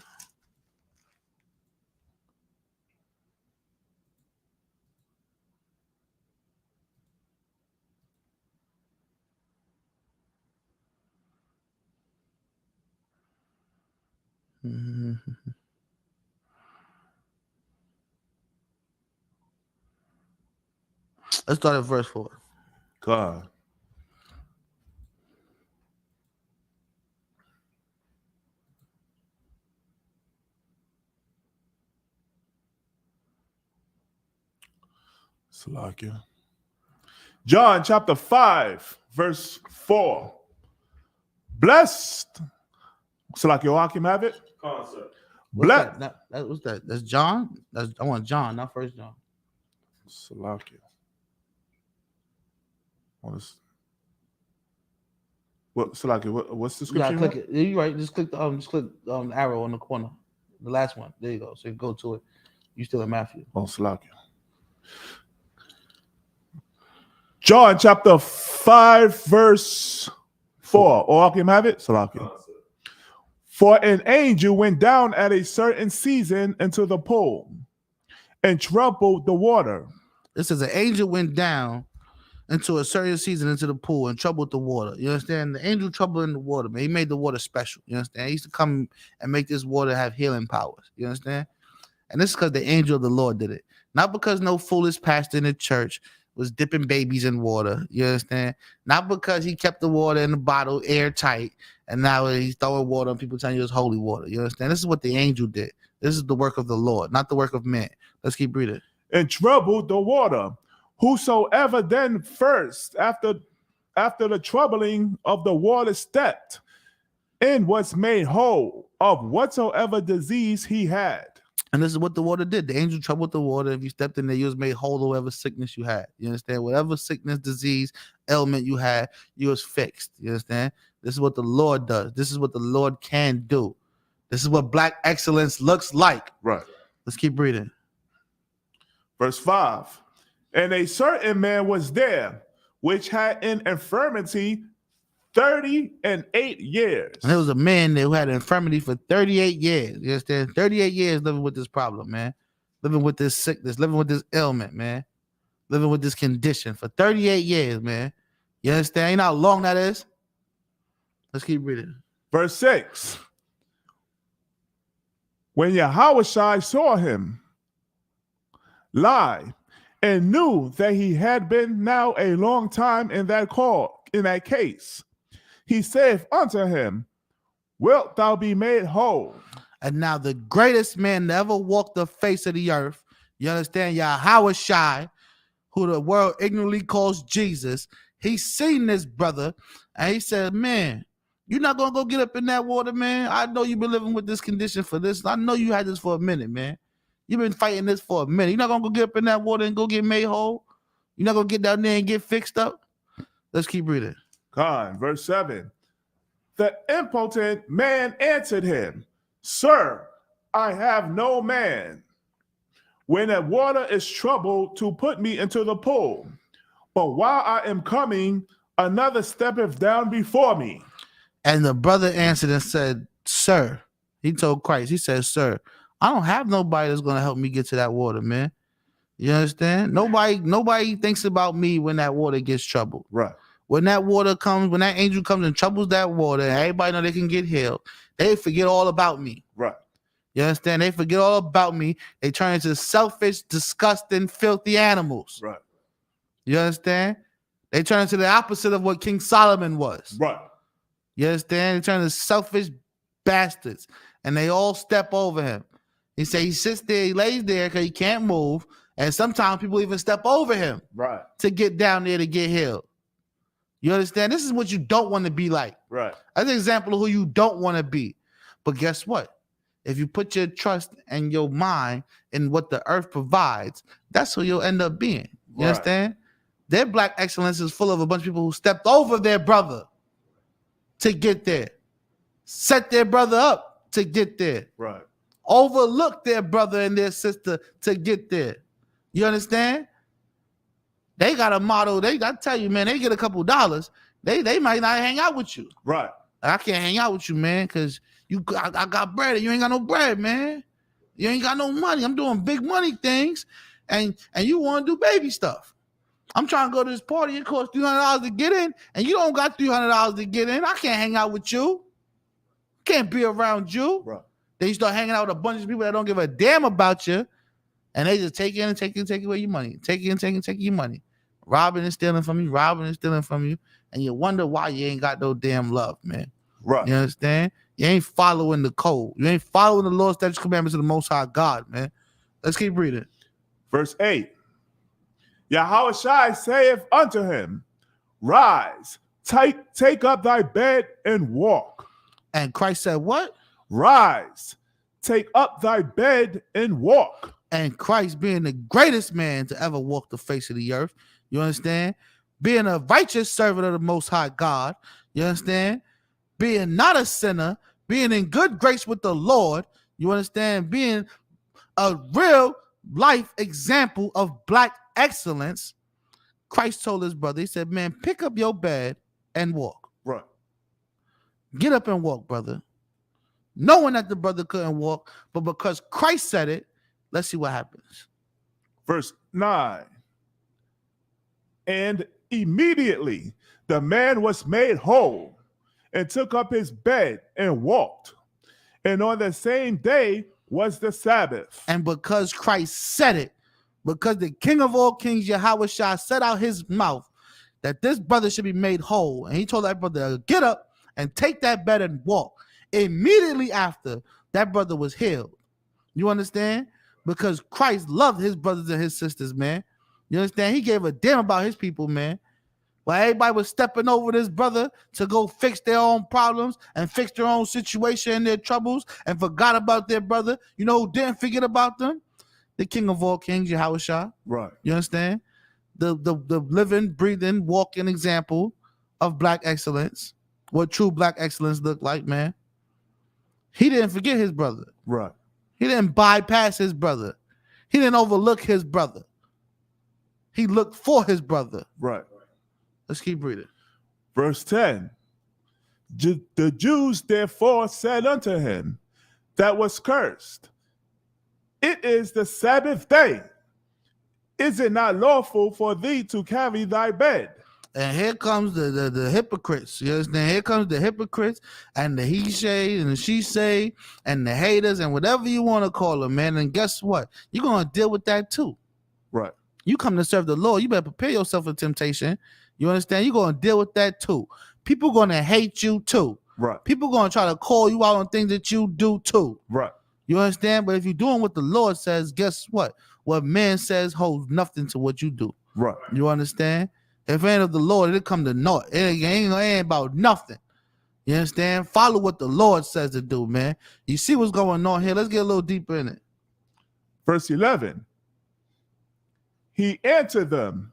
Mhm. Let's start at verse 4. God. Salakia. John chapter 5, verse 4. Blessed. Salakia, Hakim have it? Concept. What's Blessed. what's that? That's John. I want John, not First John. Salakia. Salakia, what's the You gotta scripture? click it. You're right. Just click the arrow on the corner. The last one. There you go. So you go to it. You still in Matthew. Oh, Salakia. John chapter 5, verse 4. Or Hakim have it? Salakia. Concept. For an angel went down at a certain season into the pool and troubled the water. It says an angel went down into a certain season into the pool and troubled the water. You understand? The angel troubling the water, man. He made the water special. You understand? He used to come and make this water have healing powers. You understand? And this is because the angel of the Lord did it. Not because no foolish pastor in the church was dipping babies in water. You understand? Not because he kept the water in the bottle airtight and now he's throwing water and people telling you it's holy water. You understand? This is what the angel did. This is the work of the Lord, not the work of man. Let's keep reading. And troubled the water. Whosoever then first, after the troubling of the water, stepped in, was made whole of whatsoever disease he had. And this is what the water did. The angel troubled the water. If you stepped in there, you was made whole of whatever sickness you had. You understand? Whatever sickness, disease, ailment you had, you was fixed. You understand? This is what the Lord does. This is what the Lord can do. This is what black excellence looks like. Right. Let's keep reading. Verse 5. And a certain man was there, which had an infirmity 38 years. And there was a man there who had an infirmity for 38 years. You understand? 38 years living with this problem, man. Living with this sickness, living with this ailment, man. Living with this condition for 38 years, man. You understand? You know how long that is? Let's keep reading. Verse 6. When Yahushua saw him lie and knew that he had been now a long time in that case, he saith unto him, wilt thou be made whole? And now the greatest man that ever walked the face of the earth, you understand, Yahushua, who the world ignorantly calls Jesus, he seen this brother and he said, man, you're not going to go get up in that water, man. I know you've been living with this condition for this. I know you had this for a minute, man. You've been fighting this for a minute. You're not going to go get up in that water and go get made whole? You're not going to get down there and get fixed up? Let's keep reading. God, verse 7. The impotent man answered him, Sir, I have no man when the water is troubled to put me into the pool. But while I am coming, another steppeth down before me. And the brother answered and said, Sir, he told Christ, he said, Sir, I don't have nobody that's going to help me get to that water, man. You understand? Nobody thinks about me when that water gets troubled. Right. When that water comes, when that angel comes and troubles that water, and everybody know they can get healed, they forget all about me. Right. You understand? They forget all about me. They turn into selfish, disgusting, filthy animals. Right. You understand? They turn into the opposite of what King Solomon was. Right. You understand? They turn into selfish bastards, and they all step over him. He say he sits there, he lays there because he can't move, and sometimes people even step over him Right. to get down there to get healed. You understand? This is what you don't want to be like. Right. That's an example of who you don't want to be. But guess what? If you put your trust and your mind in what the earth provides, that's who you'll end up being. You Right. understand? Their black excellence is full of a bunch of people who stepped over their brother to get there, set their brother up to get there, Right. overlooked their brother and their sister to get there. You understand? They got a motto. I tell you, man, they get a couple dollars. They might not hang out with you. Right. Like, I can't hang out with you, man, because I got bread and you ain't got no bread, man. You ain't got no money. I'm doing big money things, and you want to do baby stuff. I'm trying to go to this party. It costs $300 to get in, and you don't got $300 to get in. I can't hang out with you. Can't be around you. Right. Then you start hanging out with a bunch of people that don't give a damn about you, and they just take in and take away your money. Take your money. Robbing and stealing from you, and you wonder why you ain't got no damn love, man. Right. You understand? You ain't following the code. You ain't following the Lord, statutes, commandments of the Most High God, man. Let's keep reading. Verse 8. Yahushua saith unto him, Rise, take up thy bed and walk. And Christ said, what? Rise, take up thy bed and walk. And Christ being the greatest man to ever walk the face of the earth. You understand? Being a righteous servant of the Most High God. You understand? Being not a sinner, being in good grace with the Lord, you understand? Being a real life example of black excellence. Christ told his brother, he said, man, pick up your bed and walk. Right. Get up and walk, brother. Knowing that the brother couldn't walk, but because Christ said it, let's see what happens. Verse 9. And immediately the man was made whole and took up his bed and walked. And on the same day was the Sabbath. And because Christ said it, because the King of all kings, Yahushua, set out his mouth that this brother should be made whole. And he told that brother, get up and take that bed and walk. Immediately after, that brother was healed. You understand? Because Christ loved his brothers and his sisters, man. You understand? He gave a damn about his people, man. While everybody was stepping over this brother to go fix their own problems and fix their own situation and their troubles and forgot about their brother, you know who didn't forget about them? The King of all kings, Yahushua. Right. You understand? The living, breathing, walking example of black excellence. What true black excellence look like, man. He didn't forget his brother. Right. He didn't bypass his brother. He didn't overlook his brother. He looked for his brother. Right. Let's keep reading. Verse 10. The Jews therefore said unto him that was cursed, It is the Sabbath day. Is it not lawful for thee to carry thy bed? And here comes the hypocrites. You understand? Here comes the hypocrites and the he say and the she say and the haters and whatever you want to call them, man. And guess what? You're going to deal with that too. Right. You come to serve the Lord. You better prepare yourself for temptation. You understand? You're going to deal with that too. People going to hate you too. Right. People going to try to call you out on things that you do too. Right. You understand? But if you're doing what the Lord says, guess what? What man says holds nothing to what you do. Right. You understand? If it ain't of the Lord, it'll come to naught. It ain't about nothing. You understand? Follow what the Lord says to do, man. You see what's going on here? Let's get a little deeper in it. Verse 11. He answered them,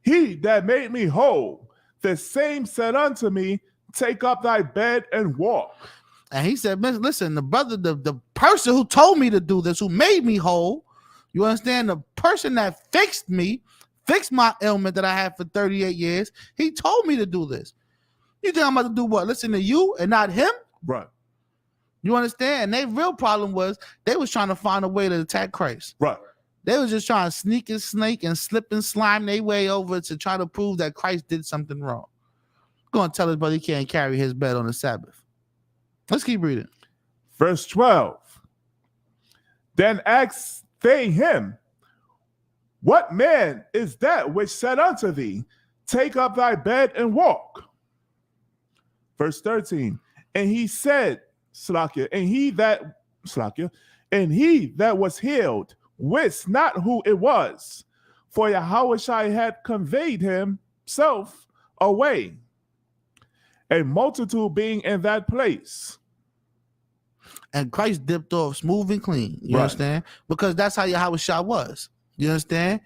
He that made me whole, the same said unto me, Take up thy bed and walk. And he said, listen, the brother, the person who told me to do this, who made me whole, you understand? The person that fixed my ailment that I had for 38 years, he told me to do this. You think I'm about to do what? Listen to you and not him? Right. You understand? And their real problem was they was trying to find a way to attack Christ. Right. They was just trying to sneak and snake and slip and slime their way over to try to prove that Christ did something wrong. Going to tell his brother he can't carry his bed on the Sabbath. Let's keep reading. Verse 12. Then asked they him, What man is that which said unto thee, Take up thy bed and walk? Verse 13. And he said, and he that was healed wist not who it was, for Yahushua had conveyed himself away, a multitude being in that place. And Christ dipped off smooth and clean. You Right. understand? Because that's how Yahushua was. You understand?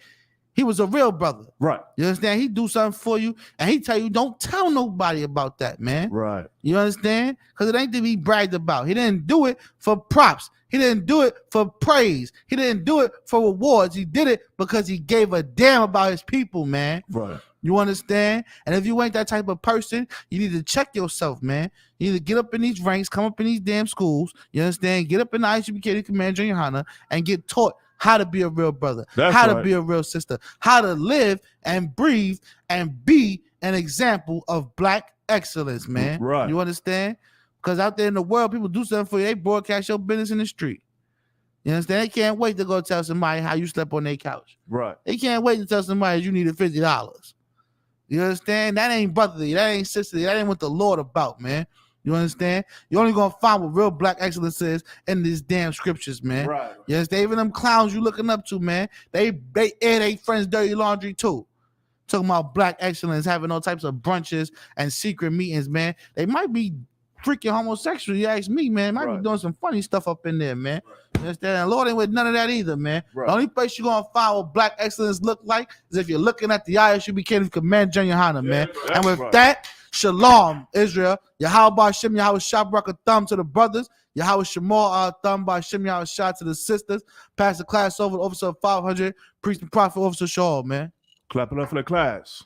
He was a real brother. Right. You understand? He do something for you, and he tell you, don't tell nobody about that, man. Right. You understand? Because it ain't to be bragged about. He didn't do it for props. He didn't do it for praise. He didn't do it for rewards. He did it because he gave a damn about his people, man. Right. You understand? And if you ain't that type of person, you need to check yourself, man. You need to get up in these ranks, come up in these damn schools. You understand? Get up in the ISUPK Command Junior Hana and get taught how to be a real brother, That's how right. to be a real sister, how to live and breathe and be an example of black excellence, man. Right. You understand? Because out there in the world, people do something for you. They broadcast your business in the street. You understand? They can't wait to go tell somebody how you slept on their couch. Right. They can't wait to tell somebody you needed $50. You understand? That ain't brotherly. That ain't sisterly. That ain't what the Lord about, man. You understand? You're only gonna find what real black excellence is in these damn scriptures, man. Right. Yes, they even them clowns you looking up to, man. They air their friends' dirty laundry too. Talking about black excellence, having all types of brunches and secret meetings, man. They might be freaking homosexual. You ask me, man. Might Right. be doing some funny stuff up in there, man. You understand? And Lord ain't with none of that either, man. Right. The only place you're gonna find what black excellence look like is if you're looking at the ISUPK Command Junior Hana, man. that's And with right. that, Shalom, Israel. Yahweh Shem, Yahweh Shabrak thumb to the brothers. Yahweh Shemar thumb by Shem, Yahweh Shah to the sisters. Pass the class over to Officer 500, Priest and Prophet Officer Shaw, man. Clap it up for the class.